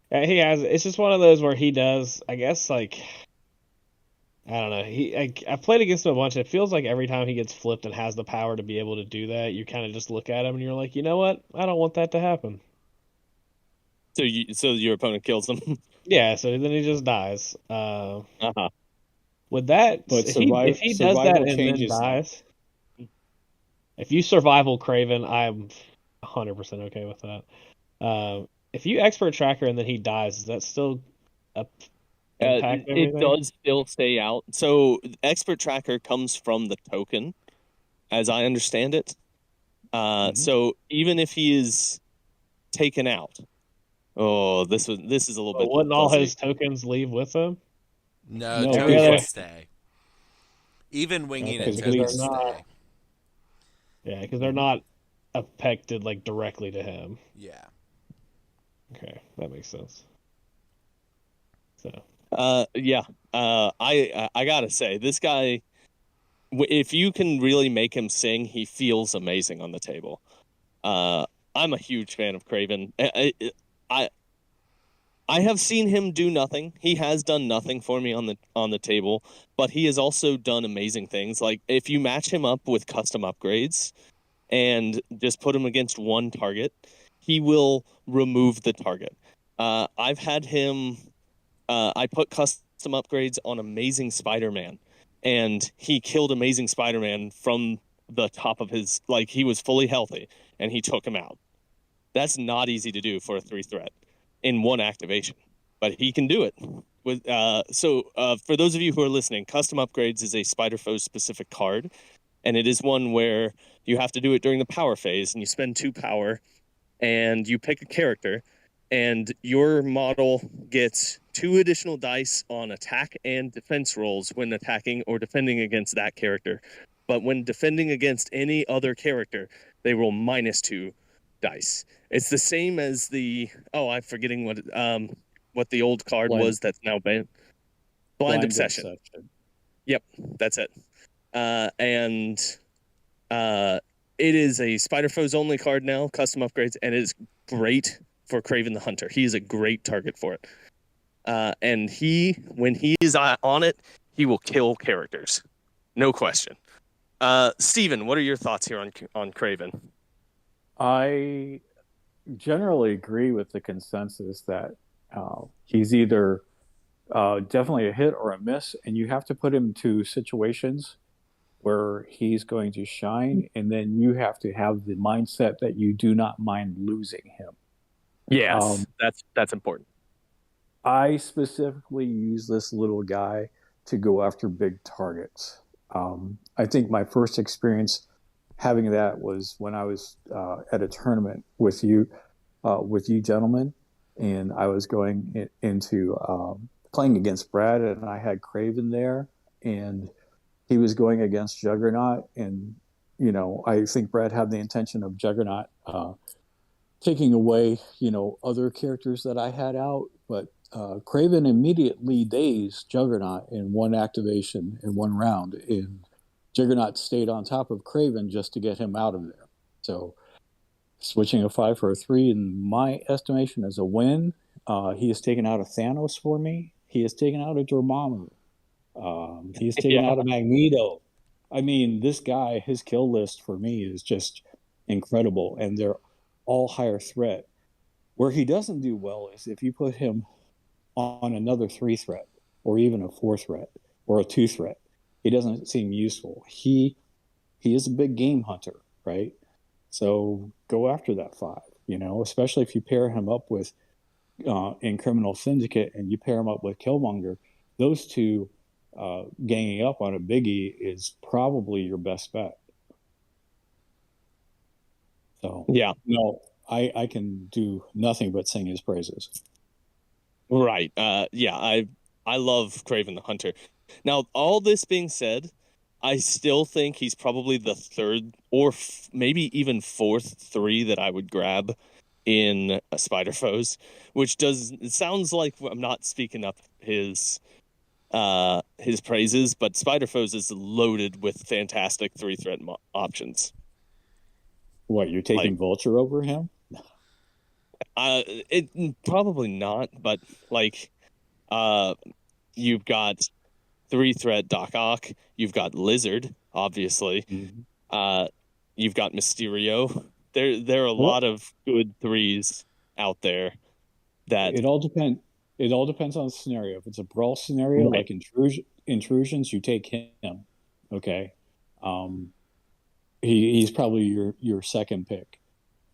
he has. It's just one of those where he does. I guess, like, I don't know. I've played against him a bunch. It feels like every time he gets flipped and has the power to be able to do that, you kind of just look at him and you're like, you know what? I don't want that to happen. So your opponent kills him. Yeah, so then he just dies. Uh-huh. Would that But if he does that survival and then changes that. dies? If you survival Kraven, I'm 100% okay with that. If you expert tracker and then he dies, is that still a impact It anything? does still stay out. So expert tracker comes from the token, as I understand it. Mhm. So even if he is taken out, oh, this is a little But bit wouldn't all fuzzy. his tokens leave with him? No, No, Every tokens other. stay. Even winging Okay, it, because they're tokens Because not. stay. Yeah, because they're not affected like directly to him. Yeah. Okay, that makes sense. So Yeah. I gotta say, this guy, if you can really make him sing, he feels amazing on the table. I'm a huge fan of Kraven. I I have seen him do nothing. He has done nothing for me on the table, but he has also done amazing things. Like if you match him up with custom upgrades and just put him against one target, he will remove the target. I've had him. I put custom upgrades on Amazing Spider-Man, and he killed Amazing Spider-Man from the top of his, like, he was fully healthy, and he took him out. That's not easy to do for a 3 threat in one activation, but he can do it. For those of you who are listening, custom upgrades is a Spider Foe specific card, and it is one where you have to do it during the power phase, and you spend 2 power, and you pick a character, and your model gets 2 additional dice on attack and defense rolls when attacking or defending against that character. But when defending against any other character, they roll -2 dice. It's the same as the I'm forgetting what the old card blind was that's now banned. Blind blind Obsession. obsession. Yep, that's it. And uh, it is a Spider Foes only card now, custom upgrades, and it is great for Kraven the Hunter. He is a great target for it. And when he is on it, he will kill characters, no question. Steven, what are your thoughts here on Kraven? I generally agree with the consensus that he's either definitely a hit or a miss, and you have to put him to situations where he's going to shine, and then you have to have the mindset that you do not mind losing him. Yes, that's important. I specifically use this little guy to go after big targets. I think my first experience having that was when I was at a tournament with you gentlemen, and I was going into playing against Brad, and I had Kraven there, and he was going against Juggernaut, and I think Brad had the intention of Juggernaut taking away other characters that I had out, but Kraven immediately dazed Juggernaut in one activation in one round, and Juggernaut stayed on top of Kraven just to get him out of there. So switching a 5 for a 3 in my estimation is a win. He has taken out a Thanos for me. He has taken out a Dormammu. He has taken Yeah, out a Magneto. I mean, this guy, his kill list for me is just incredible, and they're all higher threat. Where he doesn't do well is if you put him on another 3 threat, or even a 4 threat, or a 2 threat. He doesn't seem useful. He is a big game hunter, right? So go after that 5. Especially if you pair him up with in Criminal Syndicate and you pair him up with Killmonger. Those two ganging up on a biggie is probably your best bet. So yeah, no, I can do nothing but sing his praises. right. Yeah, I love Kraven the Hunter. Now, all this being said, I still think he's probably the third or maybe even fourth 3 that I would grab in Spider Foes, which it sounds like I'm not speaking up his praises, but Spider Foes is loaded with fantastic 3 threat options. What, you're taking Like, Vulture over him? it probably not, but like, you've got 3 threat Doc Ock, you've got Lizard, obviously, Mm-hmm. you've got Mysterio. There are a Well, lot of good 3s out there. that. It all depends. It all depends on the scenario. If it's a brawl scenario Right. like intrusions, you take him. Okay, um, he's probably your second pick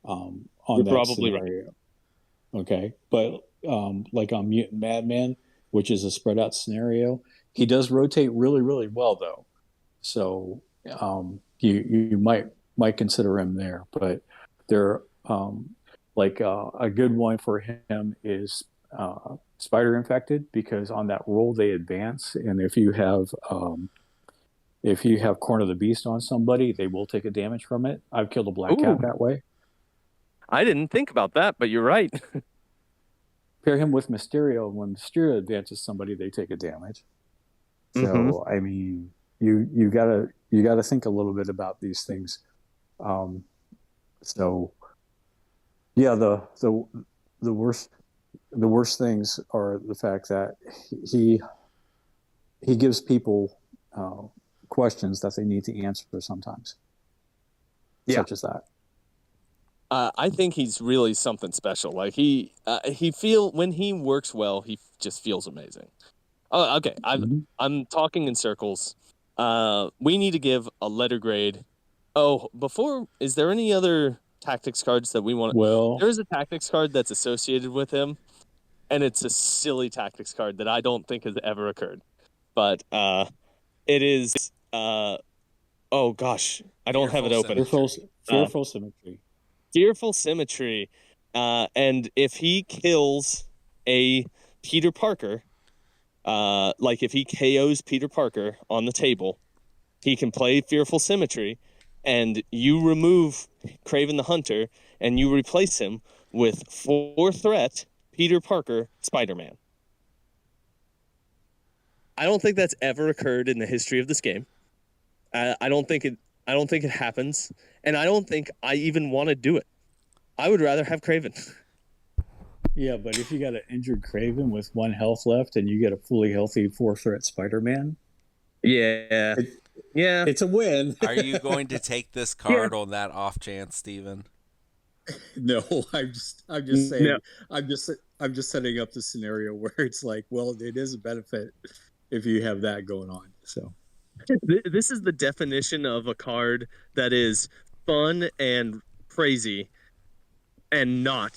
on You're that probably right. scenario. Okay, but like on Mutant Madman, which is a spread out scenario, he does rotate really well though. So you might consider him there, but there like a good one for him is Spider Infected, because on that roll they advance, and if you have Corn of the Beast on somebody, they will take a damage from it. I've killed a black Ooh, cat that way. I didn't think about that, but you're right. Pair him with Mysterio, and when Mysterio advances somebody, they take a damage. Mm-hmm. So I mean, you gotta think a little bit about these things. Um, so yeah, the worst things are the fact that he he gives people questions that they need to answer sometimes, Yeah. such as that. I think he's really something special. Like when he works well, he just feels amazing. Oh, okay. Mm-hmm. I'm talking in circles. We need to give a letter grade. Oh, is there any other tactics cards that we want? Well, There's a tactics card that's associated with him, and it's a silly tactics card that I don't think has ever occurred. But it is. Oh gosh, I don't have it Fearful open. fearful, Symmetry. fearful symmetry. Fearful Symmetry. And if he kills a Peter Parker, like if he KOs Peter Parker on the table, he can play Fearful Symmetry, and you remove Kraven the Hunter, and you replace him with 4-threat Peter Parker Spider-Man. I don't think that's ever occurred in the history of this game. I don't think it. I don't think it happens, and I don't think I even want to do it. I would rather have Kraven. Yeah, but if you got an injured Kraven with 1 health left and you get a fully healthy 4-threat Spider-Man, Yeah. it, Yeah. it's a win. Are you going to take this card on that off chance, Steven? No, I'm just saying, No. I'm just setting up the scenario where it's like, well, it is a benefit if you have that going on. So This is the definition of a card that is fun and crazy and not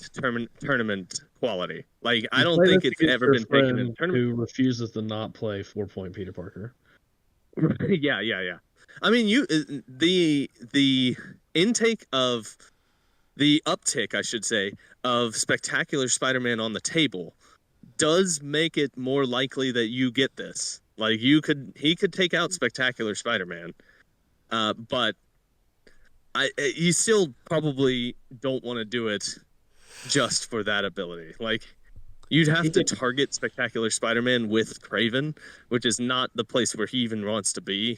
tournament quality. Like, I You don't play think this it's against ever your been taken in a friend tournament. who refuses to not play 4-point Peter Parker. Yeah. I mean, the intake of the uptick, I should say, of Spectacular Spider-Man on the table does make it more likely that you get this. Like he could take out Spectacular Spider-Man, but you still probably don't want to do it just for that ability. Like you'd have to target Spectacular Spider-Man with Kraven, which is not the place where he even wants to be.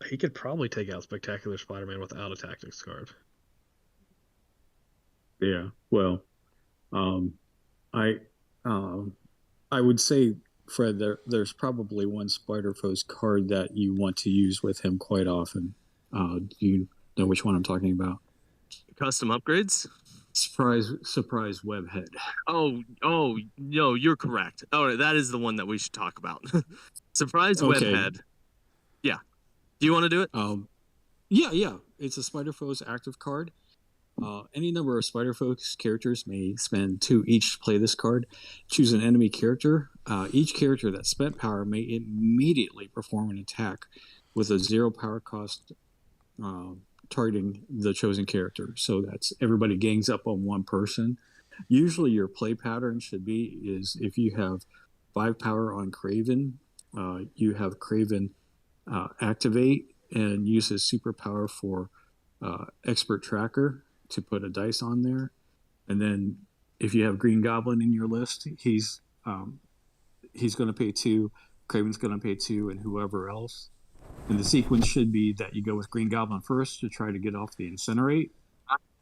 He could probably take out Spectacular Spider-Man without a tactics card. yeah, well, I I would say, Fred, there's probably one Spider Foes card that you want to use with him quite often. Do you know which one I'm talking about? Custom upgrades? Surprise Webhead. Oh, no, you're correct. Oh, that is the one that we should talk about. Surprise Okay. Webhead. Yeah. Do you want to do it? Yeah. It's a Spider Foes active card. Any number of Spider Foes characters may spend 2 each to play this card. Choose an enemy character. Each character that spent power may immediately perform an attack with a 0 power cost targeting the chosen character. So that's everybody gangs up on one person. Usually your play pattern should be is if you have 5 power on Kraven, you have Kraven activate and use his superpower for Expert Tracker to put a dice on there. And then if you have Green Goblin in your list, he's going to pay 2, Kraven's going to pay 2, and whoever else. And the sequence should be that you go with Green Goblin first to try to get off the Incinerate,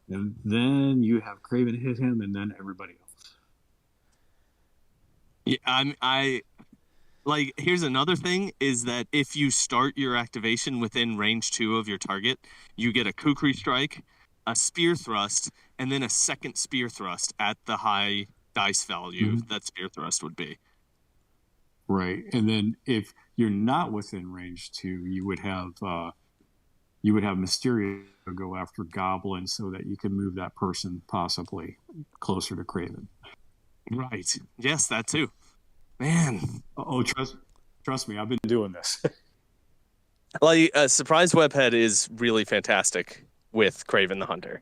and then you have Kraven hit him, and then everybody else. Yeah, I like. Here's another thing: is that if you start your activation within range 2 of your target, you get a Kukri Strike, a Spear Thrust, and then a second Spear Thrust at the high dice value that spear thrust would be. Right. And then if you're not within range 2, you would have Mysterio go after Goblin so that you can move that person possibly closer to Kraven. Right. Yes, that too. Man. Oh, trust me, I've been doing this. Like, Surprise Webhead is really fantastic with Kraven the Hunter.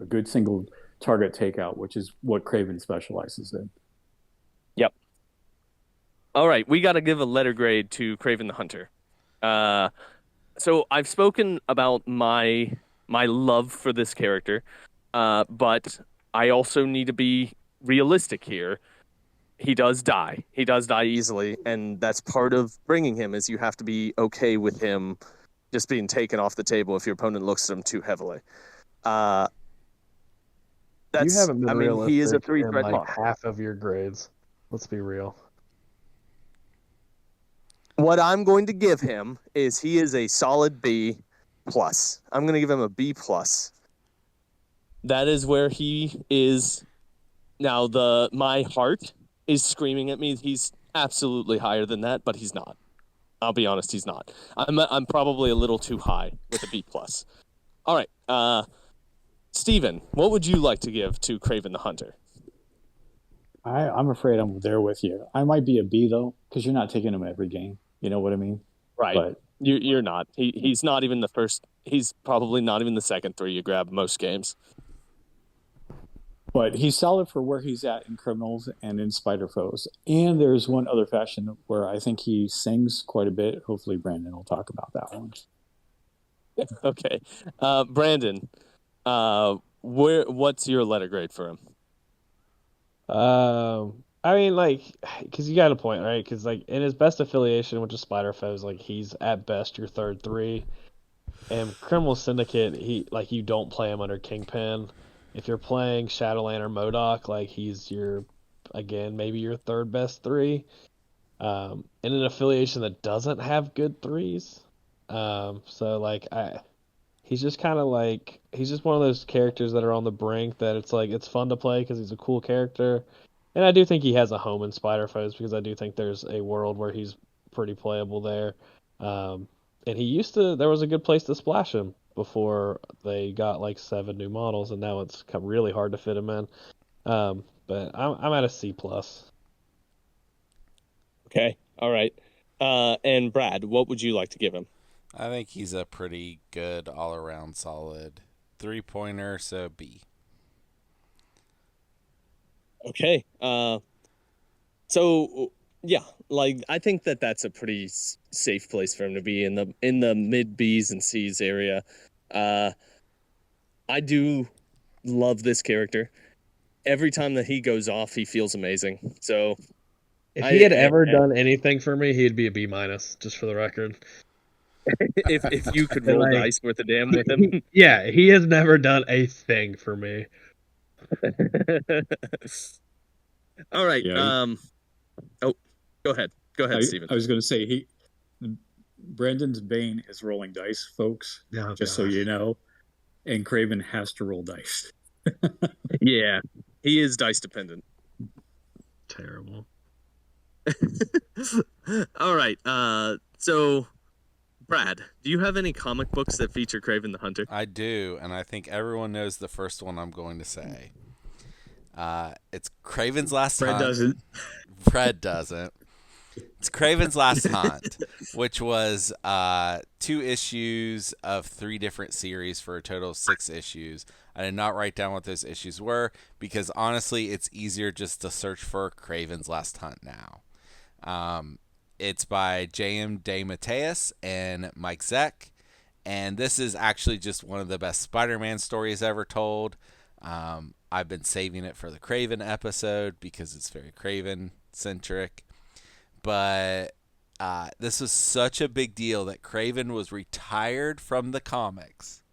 A good single target takeout, which is what Kraven specializes in. Yep. All right, we got to give a letter grade to Kraven the Hunter. So I've spoken about my love for this character, but I also need to be realistic here. He does die. He does die easily, and that's part of bringing him. Is you have to be okay with him just being taken off the table if your opponent looks at him too heavily. That's, You haven't been realistic he is a in 3-threat like model. half of your grades. Let's be real. What I'm going to give him is he is a solid B plus. I'm going to give him a B plus. That is where he is now. My heart is screaming at me. He's absolutely higher than that, but he's not. I'll be honest, he's not. I'm probably a little too high with a B plus. All right, Steven, what would you like to give to Kraven the Hunter? I'm afraid I'm there with you. I might be a B though, because you're not taking him every game. You know what I mean? Right. But You're not. He's not even the first. He's probably not even the second 3 you grab most games. But he's solid for where he's at in Criminals and in Spider Foes. And there's one other fashion where I think he sings quite a bit. Hopefully Brandon will talk about that one. Okay. Brandon, what's your letter grade for him? I mean, like, because you got a point, right? Because like in his best affiliation, which is Spider Foes, like he's at best your third 3. And Criminal Syndicate, you don't play him under Kingpin. If you're playing Shadowland or MODOK, like he's maybe your third best 3. In an affiliation that doesn't have good 3s. So like he's just kind of like he's just one of those characters that are on the brink that it's fun to play because he's a cool character. And I do think he has a home in Spider Foes because I do think there's a world where he's pretty playable there. And there was a good place to splash him before they got like 7 new models, and now it's come really hard to fit him in. But I'm at a C plus. Okay. All right. And Brad, what would you like to give him? I think he's a pretty good all-around solid 3-pointer, so B. Okay. So yeah, like I think that's a pretty safe place for him to be in the mid B's and C's area. I do love this character. Every time that he goes off, he feels amazing. So If he had ever done anything for me, he'd be a B minus, just for the record. if you could roll dice worth a damn with him. Yeah, he has never done a thing for me. All right. Yeah. Oh, go ahead. Go ahead, Steven. I was going to say Brandon's Bane is rolling dice, folks. Oh, just so you know, and Kraven has to roll dice. Yeah, he is dice dependent. Terrible. All right. So, Brad, do you have any comic books that feature Kraven the Hunter? I do, and I think everyone knows the first one I'm going to say. It's Kraven's Last Hunt. Fred doesn't. It's Kraven's Last Hunt, which was 2 issues of 3 different series for a total of 6 issues. I did not write down what those issues were because honestly, it's easier just to search for Kraven's Last Hunt now. It's by J.M. DeMatteis and Mike Zeck, and this is actually just one of the best Spider-Man stories ever told. I've been saving it for the Kraven episode because it's very Kraven-centric. But this was such a big deal that Kraven was retired from the comics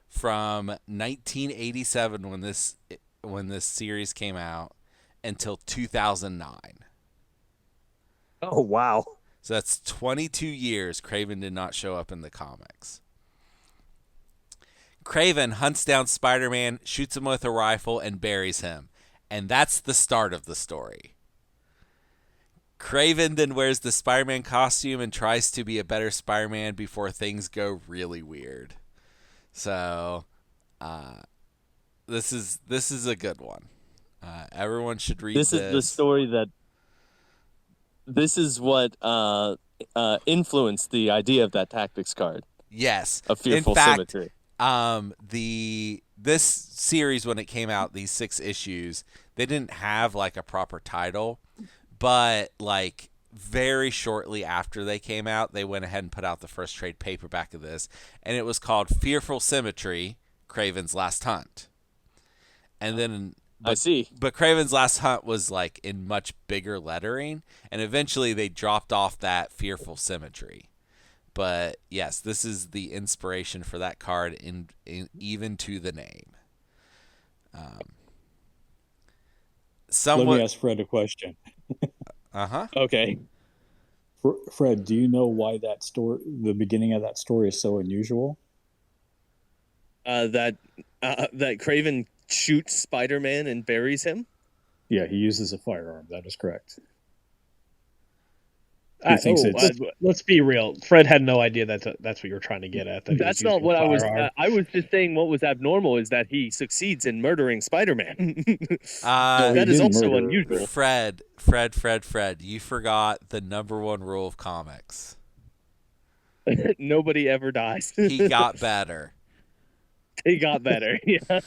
from 1987 when this series came out until 2009. Oh, wow. So that's 22 years Kraven did not show up in the comics. Kraven hunts down Spider-Man, shoots him with a rifle, and buries him. And that's the start of the story. Kraven then wears the Spider-Man costume and tries to be a better Spider-Man before things go really weird. So, this is a good one. Everyone should read this. This is the story that. This is what influenced the idea of that tactics card. Yes, Of Fearful in fact, Symmetry. This series, when it came out, these 6 issues, they didn't have like a proper title, but like very shortly after they came out, they went ahead and put out the first trade paperback of this, and it was called Fearful Symmetry: Kraven's Last Hunt. And then I see. But Kraven's Last Hunt was like in much bigger lettering, and eventually they dropped off that Fearful Symmetry. But yes, this is the inspiration for that card in even to the name. Let me ask Fred a question. Okay. Fred, do you know why the beginning of that story is so unusual? That Kraven shoots Spider-Man and buries him? Yeah, he uses a firearm. That is correct. Let's be real. Fred had no idea that's what you're trying to get at. That's not what I was. I was just saying what was abnormal is that he succeeds in murdering Spider-Man. That is also unusual. Fred, you forgot the #1 rule of comics. Nobody ever dies. He got better. He got better. Yeah.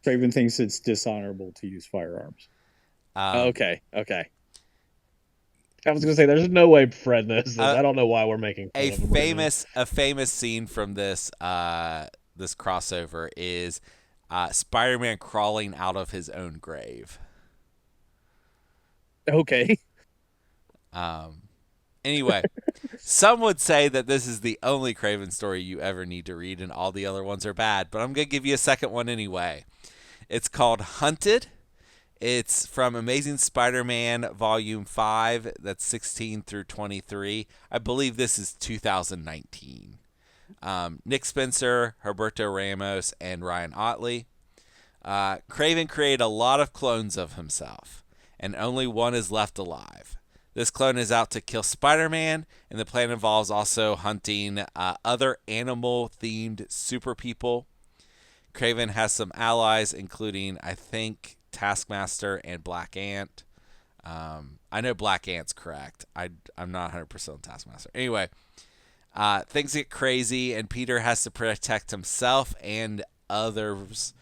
Kraven thinks it's dishonorable to use firearms. Okay. I was gonna say, there's no way Fred knows this. I don't know why we're making fun of him a famous scene from this this crossover is Spider-Man crawling out of his own grave. Okay. Anyway, some would say that this is the only Kraven story you ever need to read, and all the other ones are bad. But I'm gonna give you a second one anyway. It's called Hunted. It's from Amazing Spider-Man Volume 5, that's 16 through 23. I believe this is 2019. Nick Spencer, Humberto Ramos, and Ryan Otley. Kraven created a lot of clones of himself, and only one is left alive. This clone is out to kill Spider-Man, and the plan involves also hunting other animal-themed super people. Kraven has some allies, including, I think, Taskmaster and Black Ant. I know Black Ant's correct. I'm not 100% on Taskmaster. Anyway, things get crazy, and Peter has to protect himself and others,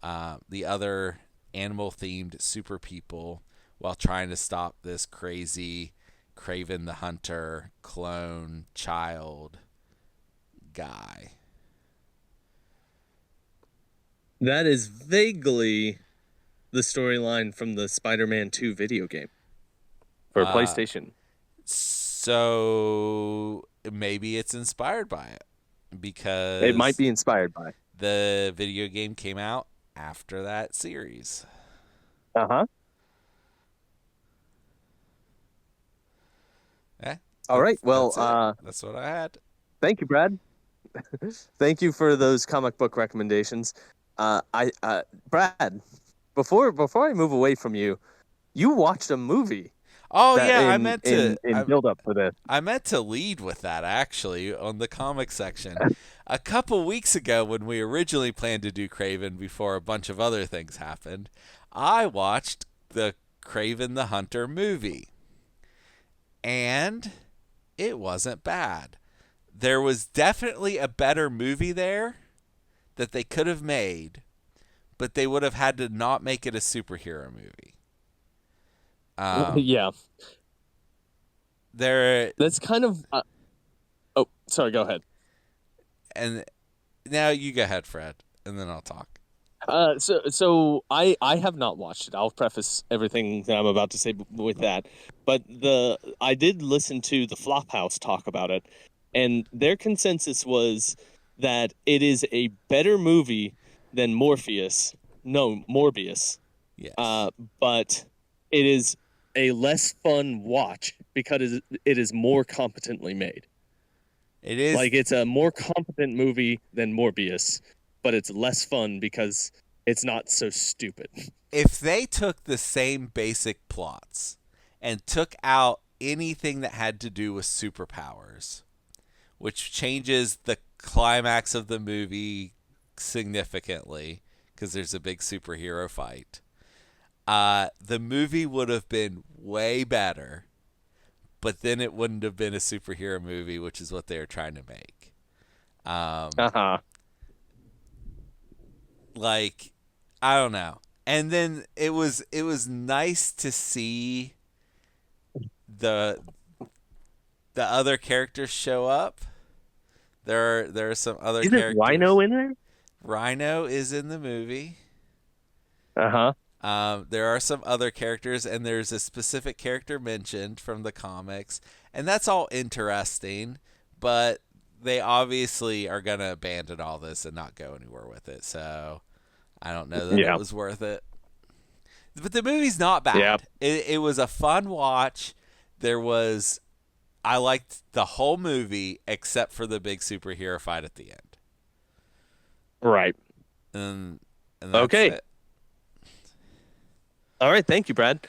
the other animal-themed super people, while trying to stop this crazy Kraven the Hunter clone child guy. That is vaguely the storyline from the Spider-Man 2 video game for PlayStation. So maybe it's inspired by it, because it might be inspired by the video game came out after that series. Uh-huh. Yeah. All right. Well, that's what I had. Thank you, Brad. Thank you for those comic book recommendations. Brad, before I move away from you, you watched a movie. Oh yeah, I meant to build up for this. I meant to lead with that actually on the comic section. A couple weeks ago, when we originally planned to do Kraven before a bunch of other things happened, I watched the Kraven the Hunter movie, and it wasn't bad. There was definitely a better movie there that they could have made, but they would have had to not make it a superhero movie. Yeah. That's kind of... oh, sorry, go ahead. And now you go ahead, Fred, and then I'll talk. So I have not watched it. I'll preface everything that I'm about to say with that. But I did listen to the Flophouse talk about it, and their consensus was that it is a better movie than Morbius. Yes. But it is a less fun watch because it is more competently made. It is like it's a more competent movie than Morbius, but it's less fun because it's not so stupid. If they took the same basic plots and took out anything that had to do with superpowers, which changes the climax of the movie significantly because there's a big superhero fight, the movie would have been way better, but then it wouldn't have been a superhero movie, which is what they were trying to make. Like, I don't know. And then it was nice to see the other characters show up. There are some other Isn't characters. Rhino in there? Rhino is in the movie. There are some other characters, and there's a specific character mentioned from the comics, and that's all interesting, but they obviously are going to abandon all this and not go anywhere with it, so I don't know that it was worth it. But the movie's not bad. Yeah. It was a fun watch. I liked the whole movie except for the big superhero fight at the end. Right. And that's Okay. it. All right, thank you, Brad.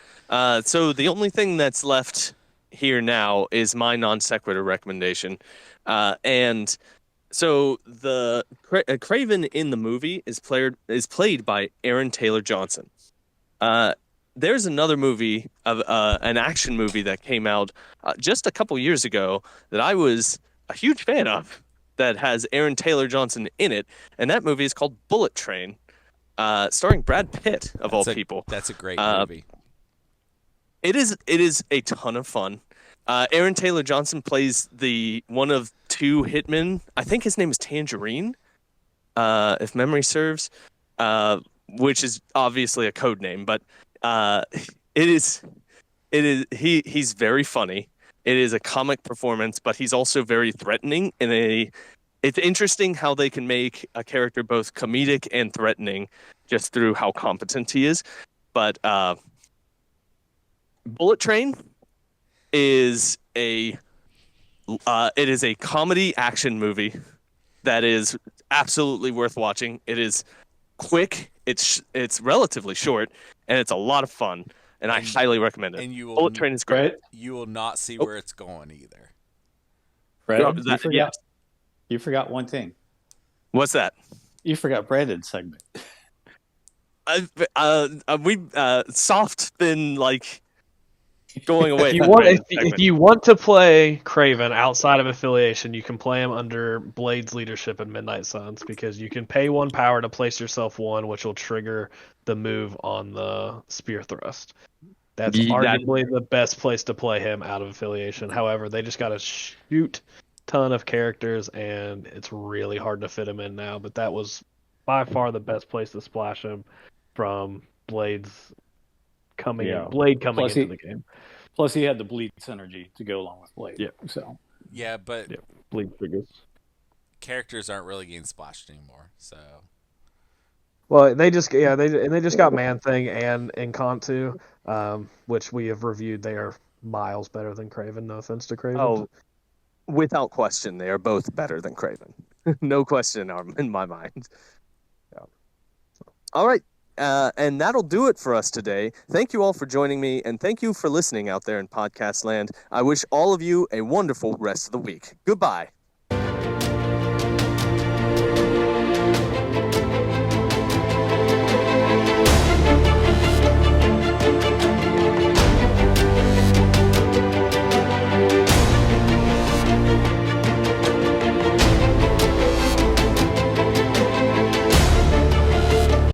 So the only thing that's left here now is my non sequitur recommendation, and so the Kraven in the movie is played by Aaron Taylor Johnson. There's another movie of an action movie that came out just a couple years ago that I was a huge fan of that has Aaron Taylor Johnson in it, and that movie is called Bullet Train. Starring Brad Pitt of all people. That's a great movie. It is a ton of fun. Aaron Taylor Johnson plays the one of two hitmen. I think his name is Tangerine, if memory serves, which is obviously a code name. But he's very funny. It is a comic performance, but he's also very threatening. It's interesting how they can make a character both comedic and threatening just through how competent he is. But Bullet Train is it is a comedy action movie that is absolutely worth watching. It is quick, it's relatively short, and it's a lot of fun. And I highly recommend it. And Bullet Train is great. You will not see where it's going either. Brad, Yes. you forgot one thing. What's that? You forgot Brandon's segment. We've soft been like going away. If you want to play Kraven outside of affiliation, you can play him under Blade's leadership in Midnight Suns because you can pay 1 power to place yourself 1, which will trigger the move on the spear thrust. That's arguably the best place to play him out of affiliation. However, they just got a shoot ton of characters, and it's really hard to fit him in now. But that was by far the best place to splash him from Blade coming into the game. Plus, he had the bleed synergy to go along with Blade. Yeah. So but bleed triggers. Characters aren't really getting splashed anymore. So well, they just got Man Thing and Encanto, which we have reviewed. They are miles better than Kraven. No offense to Kraven. Oh, without question, they are both better than Kraven. No question in my mind. Yeah. All right. And that'll do it for us today. Thank you all for joining me, and thank you for listening out there in podcast land. I wish all of you a wonderful rest of the week. Goodbye.